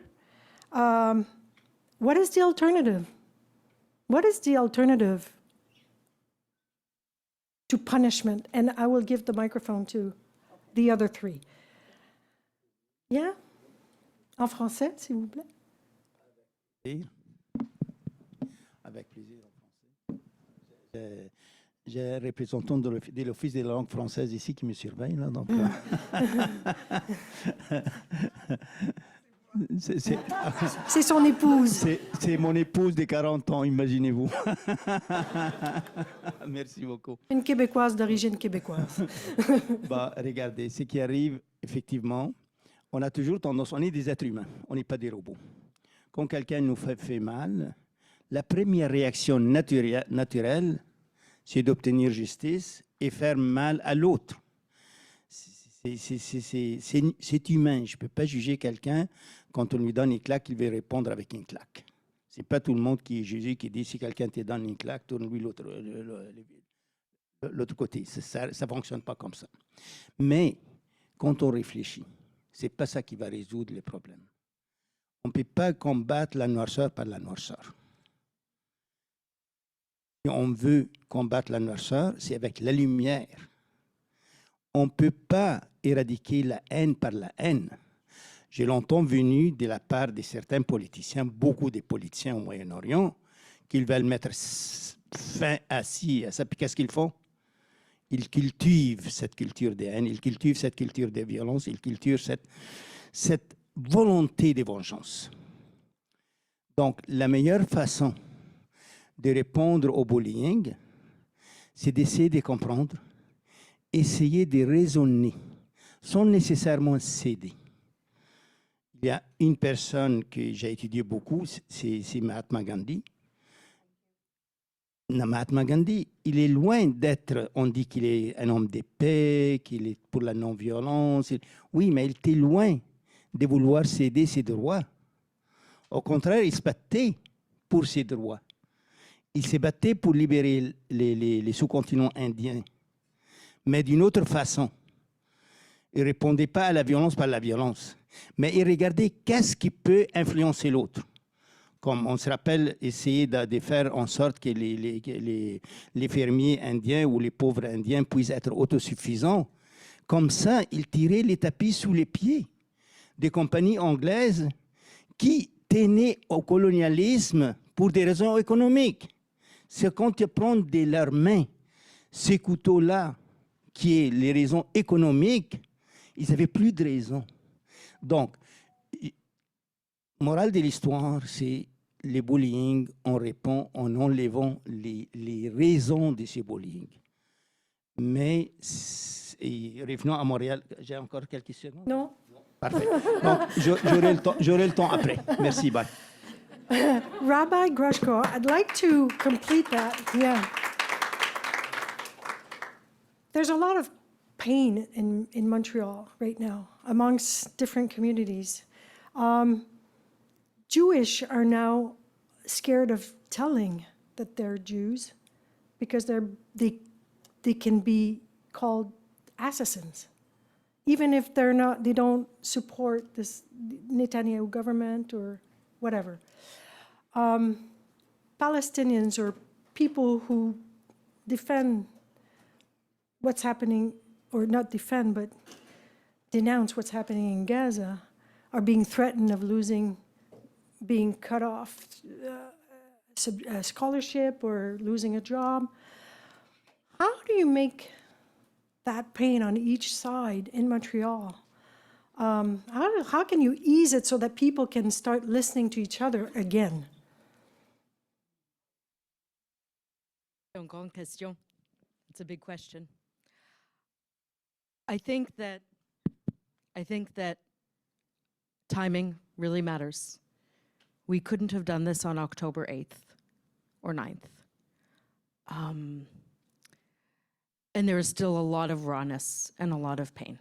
what is the alternative? What is the alternative to punishment? And I will give the microphone to the other three. Yeah? En français, s'il vous plaît. Avec plaisir en français. J'ai un représentant de l'Office de la langue française ici qui me surveille, là, donc... C'est son épouse. C'est mon épouse de 40 ans, imaginez-vous. Merci beaucoup. Une Québécoise d'origine québécoise. Bah, regardez, ce qui arrive, effectivement, on a toujours tendance, on est des êtres humains, on n'est pas des robots. Quand quelqu'un nous fait mal, la première réaction naturelle, c'est d'obtenir justice et faire mal à l'autre. C'est humain. Je ne peux pas juger quelqu'un quand on lui donne une claque, il va répondre avec une claque. C'est pas tout le monde qui est Jésus qui dit si quelqu'un te donne une claque, tourne-lui l'autre côté. Ça ne fonctionne pas comme ça. Mais quand on réfléchit, c'est pas ça qui va résoudre les problèmes. On ne peut pas combattre la noirceur par la noirceur. Si on veut combattre la noirceur, c'est avec la lumière. On ne peut pas éradiquer la haine par la haine. J'ai longtemps venu de la part de certains politiciens, beaucoup de politiciens au Moyen-Orient, qu'ils veulent mettre fin à ça. Puis qu'est-ce qu'ils font? Ils cultivent cette culture de haine, ils cultivent cette culture de violence, ils cultivent cette volonté de vengeance. Donc, la meilleure façon de répondre au bullying, c'est d'essayer de comprendre, essayer de raisonner, sans nécessairement céder. Il y a une personne que j'ai étudiée beaucoup, c'est Mahatma Gandhi. Mahatma Gandhi, il est loin d'être, on dit qu'il est un homme de paix, qu'il est pour la non-violence. Oui, mais il était loin de vouloir céder ses droits. Au contraire, il se battait pour ses droits. Il se battait pour libérer les sous-continents indiens, mais d'une autre façon. Il ne répondait pas à la violence par la violence, mais il regardait qu'est-ce qui peut influencer l'autre. Comme on se rappelle, essayer de faire en sorte que les fermiers indiens ou les pauvres indiens puissent être autosuffisants. Comme ça, il tirait les tapis sous les pieds des compagnies anglaises qui tenaient au colonialisme pour des raisons économiques. C'est quand ils prennent de leurs mains ces couteaux-là, qui est les raisons économiques, ils n'avaient plus de raison. Donc, morale de l'histoire, c'est le bullying, on répond en enlevant les raisons de ce bullying. Mais, revenons à Montréal, j'ai encore quelques secondes? Non. Parfait. Donc, j'aurai le temps après. Merci, bye. Rabbi Grushko, I'd like to complete that. Yeah. There's a lot of pain in Montreal right now amongst different communities. Jewish are now scared of telling that they're Jews because they can be called assassins, even if they don't support this Netanyahu government or whatever. Palestinians or people who defend what's happening, or not defend, but denounce what's happening in Gaza, are being threatened of being cut off a scholarship or losing a job. How do you make that pain on each side in Montreal? How can you ease it so that people can start listening to each other again? Grande question. It's a big question. I think that timing really matters. We couldn't have done this on October 8th or 9th. And there is still a lot of rawness and a lot of pain.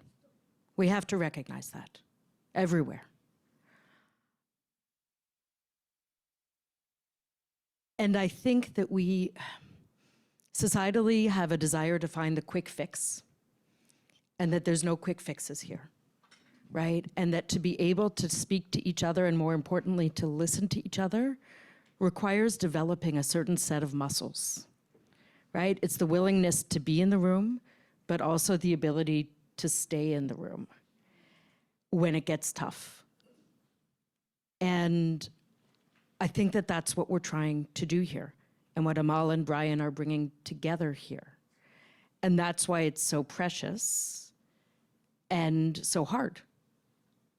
We have to recognize that everywhere. And I think that we societally have a desire to find the quick fix, and that there's no quick fixes here, right? And that to be able to speak to each other, and more importantly, to listen to each other, requires developing a certain set of muscles, right? It's the willingness to be in the room, but also the ability to stay in the room when it gets tough. And I think that that's what we're trying to do here, and what Amal and Brian are bringing together here. And that's why it's so precious and so hard,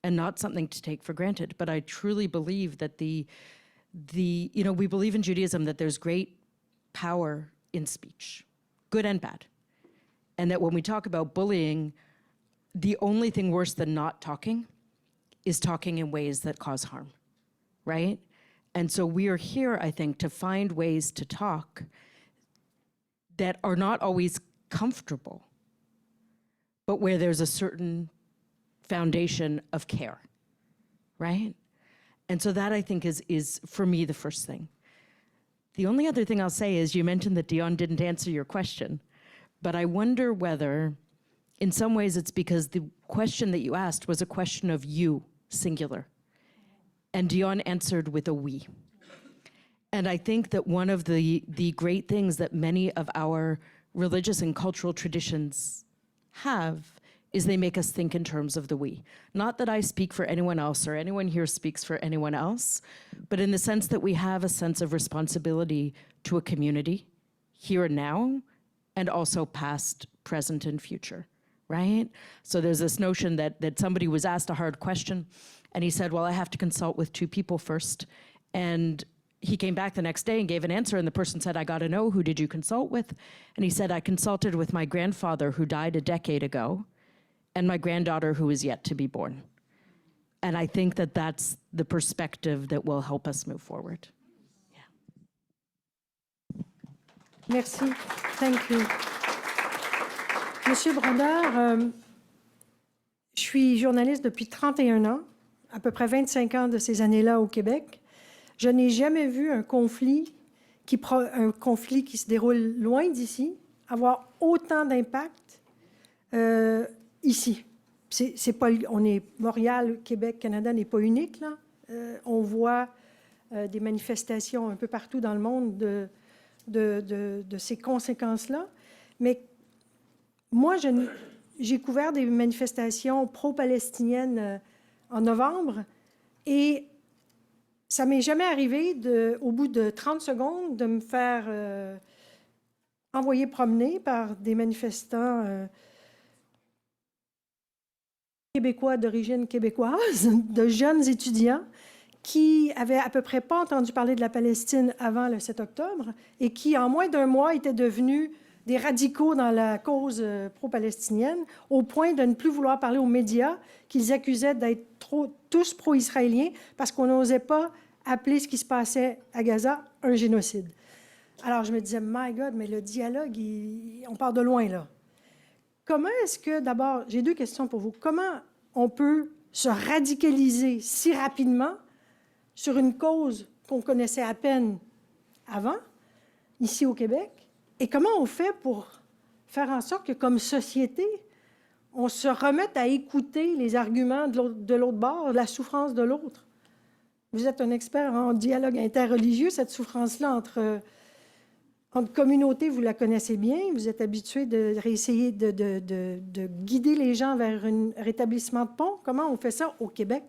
and not something to take for granted. But I truly believe that we believe in Judaism that there's great power in speech, good and bad. And that when we talk about bullying, the only thing worse than not talking is talking in ways that cause harm, right? And so we are here, I think, to find ways to talk that are not always comfortable, but where there's a certain foundation of care, right? And so that, I think, is for me, the first thing. The only other thing I'll say is you mentioned that Dion didn't answer your question, but I wonder whether, in some ways, it's because the question that you asked was a question of you, singular. And Dion answered with a we. And I think that one of the great things that many of our religious and cultural traditions have is they make us think in terms of the we. Not that I speak for anyone else or anyone here speaks for anyone else, but in the sense that we have a sense of responsibility to a community, here and now, and also past, present, and future, right? So there's this notion that somebody was asked a hard question, and he said, well, I have to consult with 2 people first. And he came back the next day and gave an answer, and the person said, I got to know, who did you consult with? And he said, I consulted with my grandfather who died a decade ago, and my granddaughter who is yet to be born. And I think that that's the perspective that will help us move forward. Merci. Thank you. Monsieur Brodeur, je suis journaliste depuis 31 ans, à peu près 25 ans de ces années-là au Québec. Je n'ai jamais vu un conflit qui se déroule loin d'ici avoir autant d'impact ici. C'est pas, on est Montréal, Québec, Canada n'est pas unique là. On voit des manifestations un peu partout dans le monde de ces conséquences-là. Mais moi, j'ai couvert des manifestations pro-palestiniennes en novembre et ça m'est jamais arrivé, au bout de 30 secondes, de me faire envoyer promener par des manifestants québécois d'origine québécoise, de jeunes étudiants qui avaient à peu près pas entendu parler de la Palestine avant le 7 octobre et qui, en moins d'1 mois, étaient devenus des radicaux dans la cause pro-palestinienne, au point de ne plus vouloir parler aux médias qu'ils accusaient d'être tous pro-israéliens parce qu'on n'osait pas appeler ce qui se passait à Gaza un génocide. Alors je me disais, my God, mais le dialogue, on part de loin là. Comment est-ce que, d'abord, j'ai 2 questions pour vous. Comment on peut se radicaliser si rapidement sur une cause qu'on connaissait à peine avant, ici au Québec? Et comment on fait pour faire en sorte que, comme société, on se remette à écouter les arguments de l'autre bord, la souffrance de l'autre? Vous êtes un expert en dialogue interreligieux, cette souffrance-là entre communautés, vous la connaissez bien, vous êtes habitué de réessayer de guider les gens vers un rétablissement de pont. Comment on fait ça au Québec?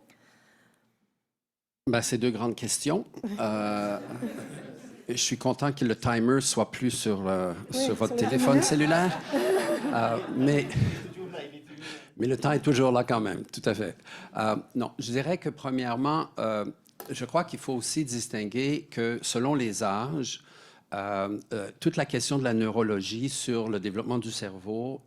Ben, c'est 2 grandes questions. Je suis content que le timer soit plus sur votre téléphone cellulaire, mais le temps est toujours là quand même, tout à fait. Non, je dirais que premièrement, je crois qu'il faut aussi distinguer que selon les âges, toute la question de la neurologie sur le développement du cerveau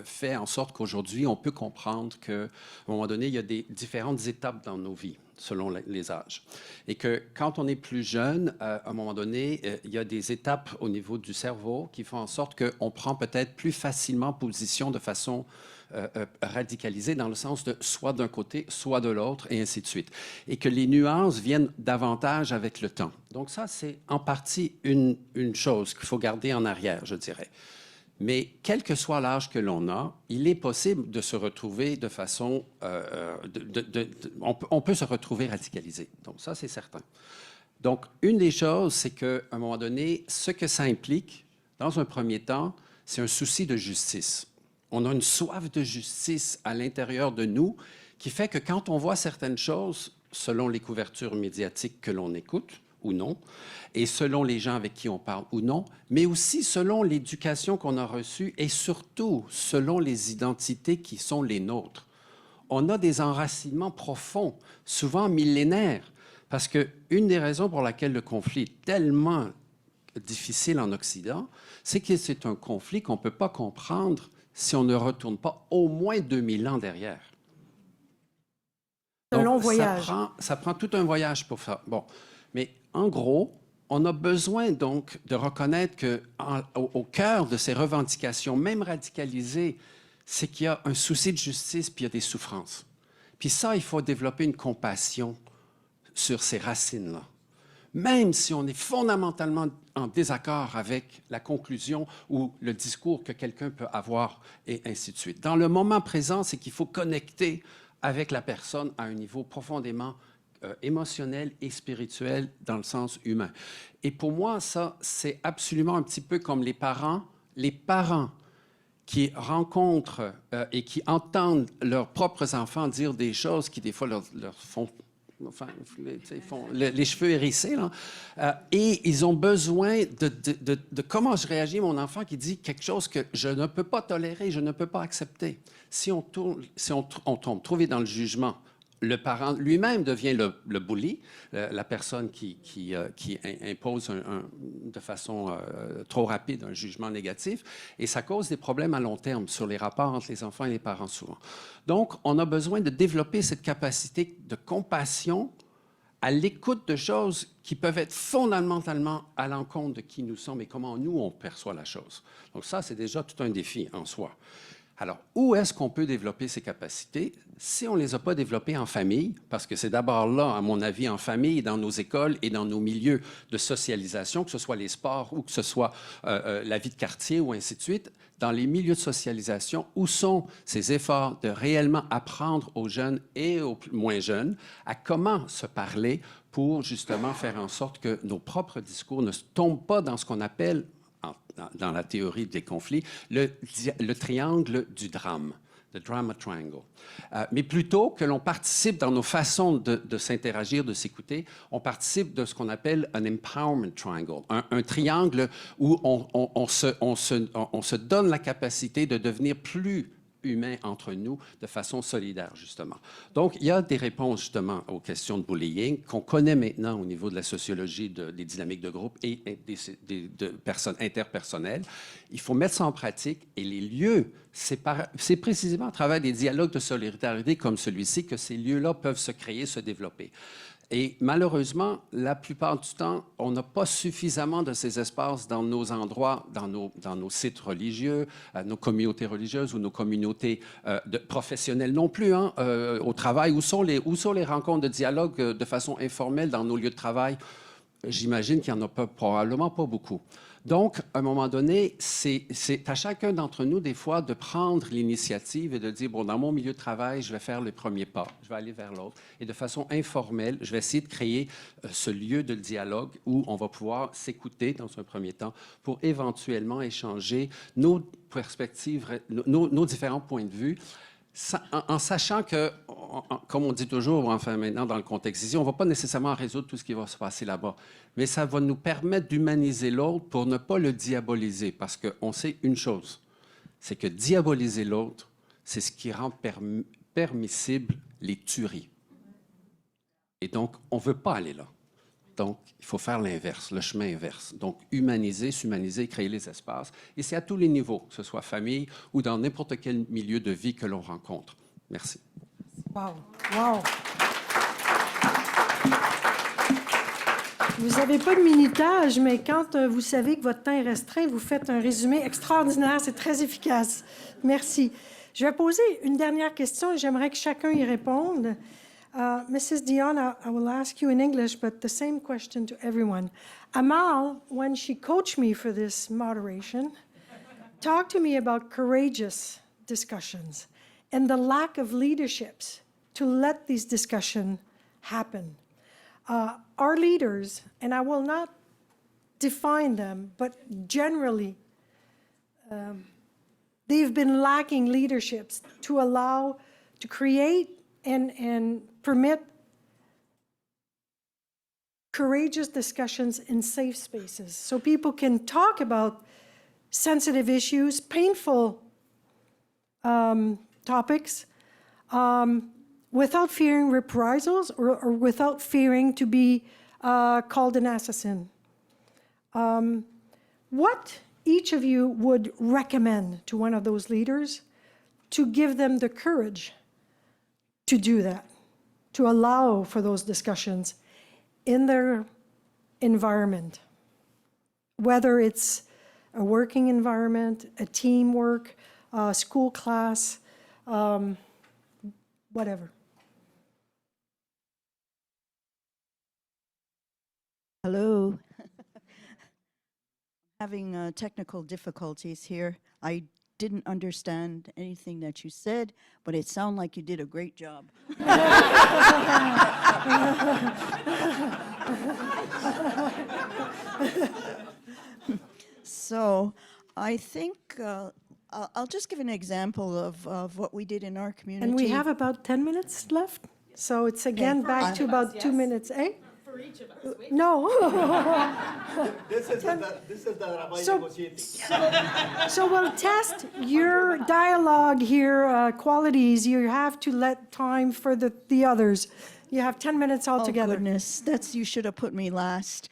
fait en sorte qu'aujourd'hui, on peut comprendre qu'à un moment donné, il y a des différentes étapes dans nos vies, selon les âges. Et que quand on est plus jeune, à un moment donné, il y a des étapes au niveau du cerveau qui font en sorte qu'on prend peut-être plus facilement position de façon radicalisée, dans le sens de soit d'un côté, soit de l'autre, et ainsi de suite. Et que les nuances viennent davantage avec le temps. Donc ça, c'est en partie une chose qu'il faut garder en arrière, je dirais. Mais quel que soit l'âge que l'on a, il est possible de se retrouver de façon... on peut se retrouver radicalisé. Donc ça, c'est certain. Donc, une des choses, c'est qu'à un moment donné, ce que ça implique, dans un premier temps, c'est un souci de justice. On a une soif de justice à l'intérieur de nous qui fait que quand on voit certaines choses, selon les couvertures médiatiques que l'on écoute ou non, et selon les gens avec qui on parle ou non, mais aussi selon l'éducation qu'on a reçue et surtout selon les identités qui sont les nôtres. On a des enracinements profonds, souvent millénaires, parce qu'une des raisons pour laquelle le conflit est tellement difficile en Occident, c'est que c'est un conflit qu'on ne peut pas comprendre si on ne retourne pas au moins 2000 ans derrière. Un long voyage. Ça prend tout un voyage pour ça. Bon, mais en gros, on a besoin donc de reconnaître qu'au cœur de ces revendications, même radicalisées, c'est qu'il y a un souci de justice puis il y a des souffrances. Puis ça, il faut développer une compassion sur ces racines-là. Même si on est fondamentalement en désaccord avec la conclusion ou le discours que quelqu'un peut avoir, et ainsi de suite. Dans le moment présent, c'est qu'il faut connecter avec la personne à un niveau profondément émotionnel et spirituel dans le sens humain. Et pour moi, ça, c'est absolument un petit peu comme les parents. Les parents qui rencontrent et qui entendent leurs propres enfants dire des choses qui, des fois, leur font... Enfin, ils font les cheveux hérissés, là. Et ils ont besoin de comment je réagis, mon enfant qui dit quelque chose que je ne peux pas tolérer, je ne peux pas accepter. Si on tombe trop vite dans le jugement, le parent lui-même devient le bully, la personne qui impose de façon trop rapide un jugement négatif, et ça cause des problèmes à long terme sur les rapports entre les enfants et les parents souvent. Donc, on a besoin de développer cette capacité de compassion à l'écoute de choses qui peuvent être fondamentalement à l'encontre de qui nous sommes et comment nous, on perçoit la chose. Donc ça, c'est déjà tout un défi en soi. Alors, où est-ce qu'on peut développer ces capacités? Si on ne les a pas développées en famille, parce que c'est d'abord là, à mon avis, en famille, dans nos écoles et dans nos milieux de socialisation, que ce soit les sports ou que ce soit la vie de quartier ou ainsi de suite, dans les milieux de socialisation, où sont ces efforts de réellement apprendre aux jeunes et aux moins jeunes à comment se parler pour justement faire en sorte que nos propres discours ne tombent pas dans ce qu'on appelle dans la théorie des conflits, le triangle du drame, the drama triangle. Mais plutôt que l'on participe dans nos façons de s'interagir, de s'écouter, on participe de ce qu'on appelle un empowerment triangle, un triangle où on se donne la capacité de devenir plus humains entre nous de façon solidaire, justement. Donc, il y a des réponses, justement, aux questions de bullying qu'on connaît maintenant au niveau de la sociologie des dynamiques de groupe et de personnes interpersonnelles. Il faut mettre ça en pratique et les lieux, c'est précisément à travers des dialogues de solidarité comme celui-ci que ces lieux-là peuvent se créer, se développer. Et malheureusement, la plupart du temps, on n'a pas suffisamment de ces espaces dans nos endroits, dans nos sites religieux, nos communautés religieuses ou nos communautés professionnelles non plus, hein, au travail. Où sont les rencontres de dialogue de façon informelle dans nos lieux de travail? J'imagine qu'il n'y en a probablement pas beaucoup. Donc, à un moment donné, c'est à chacun d'entre nous, des fois, de prendre l'initiative et de dire, bon, dans mon milieu de travail, je vais faire le premier pas, je vais aller vers l'autre. Et de façon informelle, je vais essayer de créer ce lieu de dialogue où on va pouvoir s'écouter dans un premier temps pour éventuellement échanger nos perspectives, nos différents points de vue, en sachant que, comme on dit toujours, enfin maintenant dans le contexte ici, on ne va pas nécessairement résoudre tout ce qui va se passer là-bas, mais ça va nous permettre d'humaniser l'autre pour ne pas le diaboliser, parce qu'on sait une chose, c'est que diaboliser l'autre, c'est ce qui rend permissible les tueries. Et donc, on ne veut pas aller là. Donc, il faut faire l'inverse, le chemin inverse. Donc, humaniser, s'humaniser, créer les espaces. Et c'est à tous les niveaux, que ce soit famille ou dans n'importe quel milieu de vie que l'on rencontre. Merci. Wow! Wow! Vous n'avez pas de minutage, mais quand vous savez que votre temps est restreint, vous faites un résumé extraordinaire. C'est très efficace. Merci. Je vais poser une dernière question et j'aimerais que chacun y réponde. Mrs. Dion, I will ask you in English, but the same question to everyone. Amal, when she coached me for this moderation, talked to me about courageous discussions and the lack of leaderships to let these discussions happen. Our leaders, and I will not define them, but generally, they've been lacking leaderships to allow, to create and permit courageous discussions in safe spaces so people can talk about sensitive issues, painful topics, without fearing reprisals or without fearing to be called an assassin. What each of you would recommend to one of those leaders to give them the courage to do that, to allow for those discussions in their environment, whether it's a working environment, a teamwork, a school class, whatever. Hello. Having technical difficulties here. I didn't understand anything that you said, but it sounded like you did a great job. So I think I'll just give an example of what we did in our community. And we have about 10 minutes left, so it's again back to about 2 minutes, eh? For each of us. No. So we'll test your dialogue here, qualities. You have to let time for the others. You have 10 minutes Oh, altogether. goodness, you should have put me last.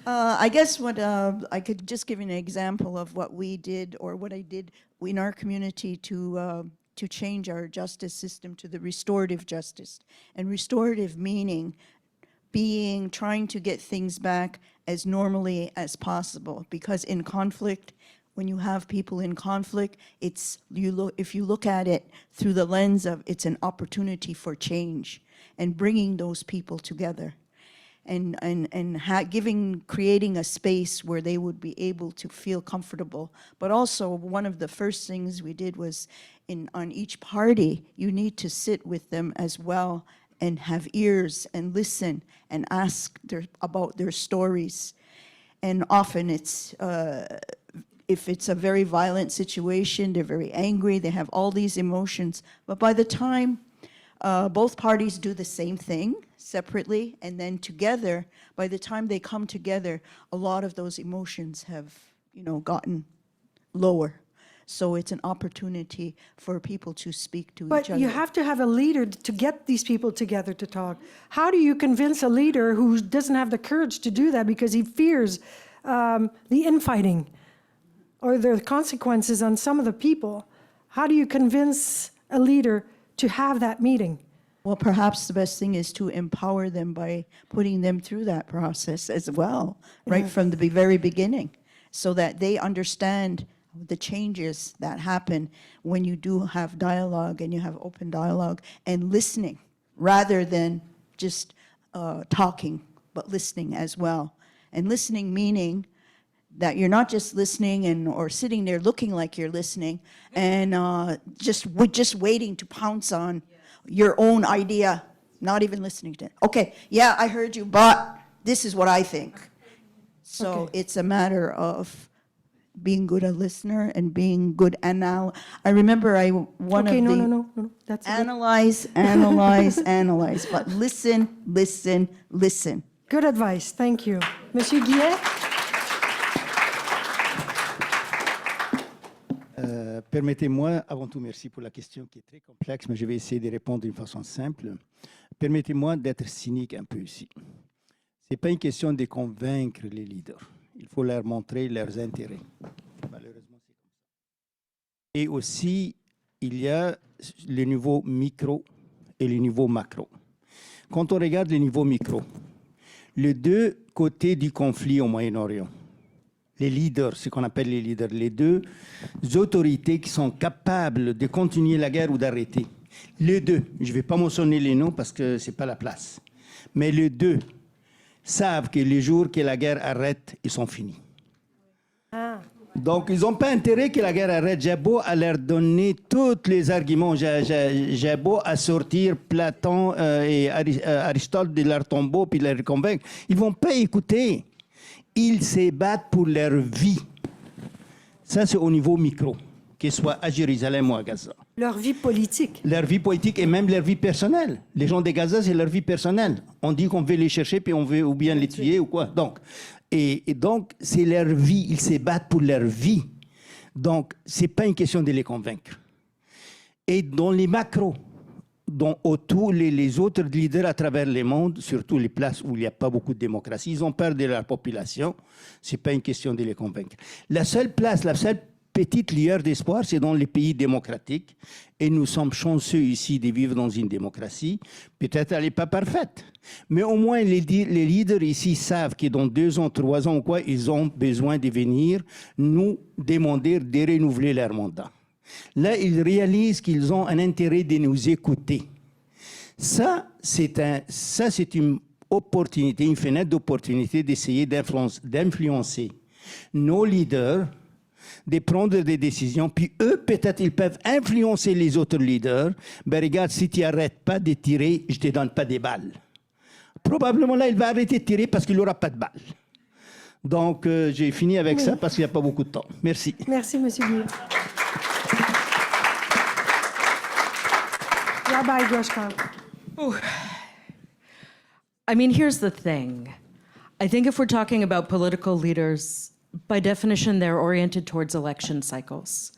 I guess what I could just give you an example of what we did or what I did in our community to change our justice system to the restorative justice. And restorative meaning trying to get things back as normally as possible. Because in conflict, when you have people in conflict, if you look at it through the lens of it's an opportunity for change and bringing those people together. And creating a space where they would be able to feel comfortable. But also, one of the first things we did was on each party, you need to sit with them as well and have ears and listen and ask about their stories. And often it's, if it's a very violent situation, they're very angry, they have all these emotions. But by the time both parties do the same thing separately, and then together, by the time they come together, a lot of those emotions have, gotten lower. So it's an opportunity for people to speak to each But other. you have to have a leader to get these people together to talk. How do you convince a leader who doesn't have the courage to do that because he fears the infighting or the consequences on some of the people? How do you convince a leader to have that meeting? Well, perhaps the best thing is to empower them by putting them through that process as well, right from the very beginning, so that they understand the changes that happen when you do have dialogue and you have open dialogue and listening, rather than just talking, but listening as well. And listening meaning that you're not just listening or sitting there looking like you're listening and just waiting to pounce on your own idea, not even listening to it. Okay, yeah, I heard you, but this is what I think. So it's a matter of being good a listener and being good I remember No. That's analyze, but listen. good advice. Thank you. Monsieur Guillet? Permettez-moi, avant tout, merci pour la question qui est très complexe, mais je vais essayer de répondre d'une façon simple. Permettez-moi d'être cynique un peu ici. Ce n'est pas une question de convaincre les leaders. Il faut leur montrer leurs intérêts. Malheureusement, c'est comme ça. Et aussi, il y a le niveau micro et le niveau macro. Quand on regarde le niveau micro, les deux côtés du conflit au Moyen-Orient, les leaders, ce qu'on appelle les leaders, les deux autorités qui sont capables de continuer la guerre ou d'arrêter. Les deux, je ne vais pas mentionner les noms parce que ce n'est pas la place, mais les deux savent que les jours que la guerre arrête, ils sont finis. Donc, ils n'ont pas intérêt que la guerre arrête. J'ai beau à leur donner tous les arguments, j'ai beau à sortir Platon et Aristote de leur tombeau puis les convaincre. Ils ne vont pas écouter. Ils se battent pour leur vie. Ça, c'est au niveau micro, qu'ils soient à Jérusalem ou à Gaza. Leur vie politique. Leur vie politique et même leur vie personnelle. Les gens de Gaza, c'est leur vie personnelle. On dit qu'on veut les chercher, puis on veut ou bien les tuer ou quoi. Donc, et donc, c'est leur vie. Ils se battent pour leur vie. Donc, ce n'est pas une question de les convaincre. Et dans les macros, dont autour les autres leaders à travers le monde, surtout les places où il n'y a pas beaucoup de démocratie, ils ont peur de leur population. Ce n'est pas une question de les convaincre. La seule place, la seule petite lueur d'espoir, c'est dans les pays démocratiques. Et nous sommes chanceux ici de vivre dans une démocratie. Peut-être elle n'est pas parfaite. Mais au moins, les leaders ici savent que dans 2 ans, 3 ans ou quoi, ils ont besoin de venir nous demander de renouveler leur mandat. Là, ils réalisent qu'ils ont un intérêt de nous écouter. Ça, c'est une opportunité, une fenêtre d'opportunité d'essayer d'influencer nos leaders, de prendre des décisions, puis eux, peut-être, ils peuvent influencer les autres leaders. Ben regarde, si tu n'arrêtes pas de tirer, je ne te donne pas des balles. Probablement là, il va arrêter de tirer parce qu'il n'aura pas de balles. Donc, j'ai fini avec ça parce qu'il n'y a pas beaucoup de temps. Merci. Merci, M. Guillaume. Rabbi Gershkov. I mean, here's the thing. I think if we're talking about political leaders, by definition, they're oriented towards election cycles.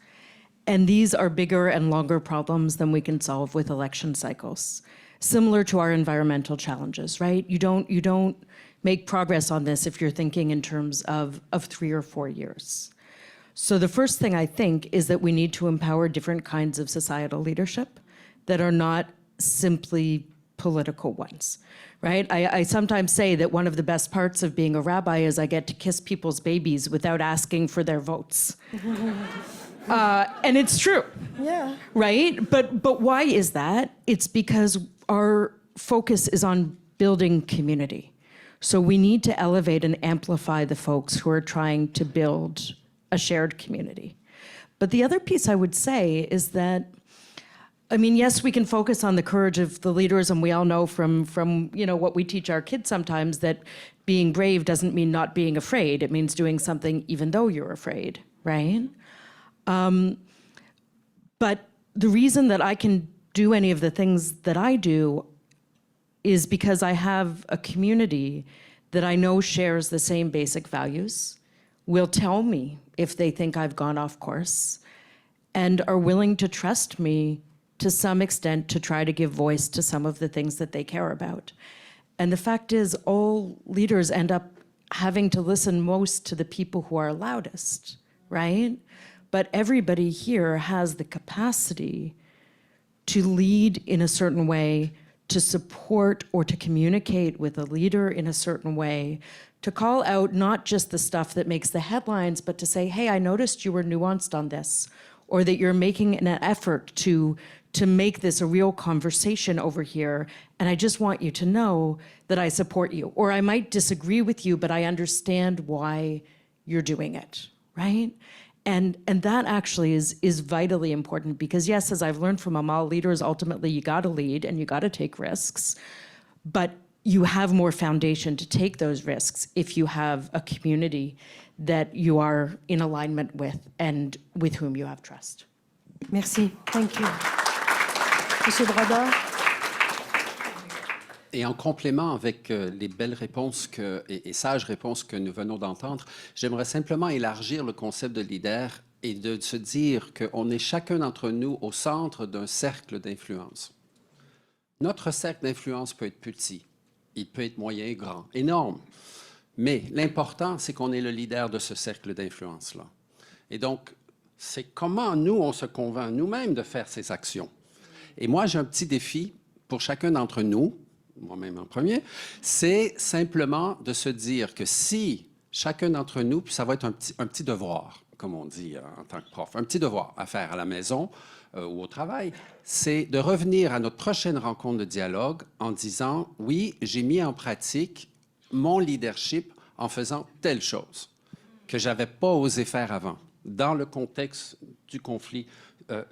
And these are bigger and longer problems than we can solve with election cycles. Similar to our environmental challenges, right? You don't make progress on this if you're thinking in terms of 3 or 4 years. So the first thing I think is that we need to empower different kinds of societal leadership that are not simply political ones, right? I sometimes say that one of the best parts of being a rabbi is I get to kiss people's babies without asking for their votes. And it's true. Yeah. Right? But why is that? It's because our focus is on building community. So we need to elevate and amplify the folks who are trying to build a shared community. But the other piece I would say is that, I mean, yes, we can focus on the courage of the leaders, and we all know from what we teach our kids sometimes that being brave doesn't mean not being afraid. It means doing something even though you're afraid, right? But the reason that I can do any of the things that I do is because I have a community that I know shares the same basic values, will tell me if they think I've gone off course, and are willing to trust me to some extent to try to give voice to some of the things that they care about. And the fact is, all leaders end up having to listen most to the people who are loudest, right? But everybody here has the capacity to lead in a certain way, to support or to communicate with a leader in a certain way, to call out not just the stuff that makes the headlines, but to say, hey, I noticed you were nuanced on this, or that you're making an effort to make this a real conversation over here, and I just want you to know that I support you. Or I might disagree with you, but I understand why you're doing it, right? And that actually is vitally important because, yes, as I've learned from Amal, leaders, ultimately, you gotta lead and you gotta take risks, but you have more foundation to take those risks if you have a community that you are in alignment with and with whom you have trust. Merci. Thank you. Monsieur Brodeur. Et en complément avec les belles réponses et sages réponses que nous venons d'entendre, j'aimerais simplement élargir le concept de leader et de se dire qu'on est chacun d'entre nous au centre d'un cercle d'influence. Notre cercle d'influence peut être petit, il peut être moyen, grand, énorme, mais l'important, c'est qu'on est le leader de ce cercle d'influence-là. Et donc, c'est comment nous, on se convainc nous-mêmes de faire ces actions. Et moi, j'ai un petit défi pour chacun d'entre nous, moi-même en premier, c'est simplement de se dire que si chacun d'entre nous, puis ça va être un petit devoir, comme on dit en tant que prof, un petit devoir à faire à la maison ou au travail, c'est de revenir à notre prochaine rencontre de dialogue en disant, oui, j'ai mis en pratique mon leadership en faisant telle chose que je n'avais pas osé faire avant, dans le contexte du conflit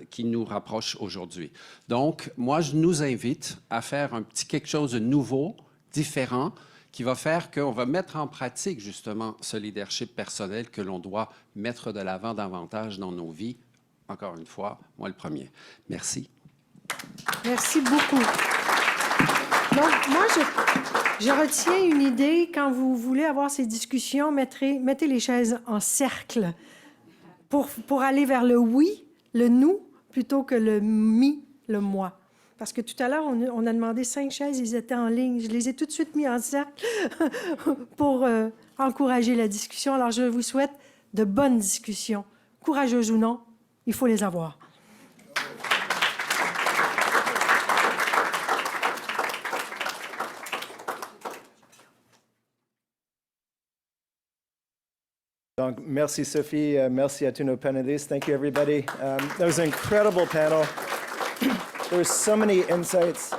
qui nous rapproche aujourd'hui. Donc, moi, je nous invite à faire un petit quelque chose de nouveau, différent, qui va faire qu'on va mettre en pratique, justement, ce leadership personnel que l'on doit mettre de l'avant davantage dans nos vies. Encore une fois, moi le premier. Merci. Merci beaucoup. Donc, moi, je retiens une idée. Quand vous voulez avoir ces discussions, mettez les chaises en cercle pour aller vers le oui, le nous, plutôt que le mi, le moi. Parce que tout à l'heure, on a demandé 5 chaises, ils étaient en ligne. Je les ai tout de suite mis en cercle pour encourager la discussion. Alors, je vous souhaite de bonnes discussions. Courageuses ou non, il faut les avoir. Donc, merci Sophie, merci à tous nos panélistes. Thank you everybody. That was an incredible panel. There were so many insights.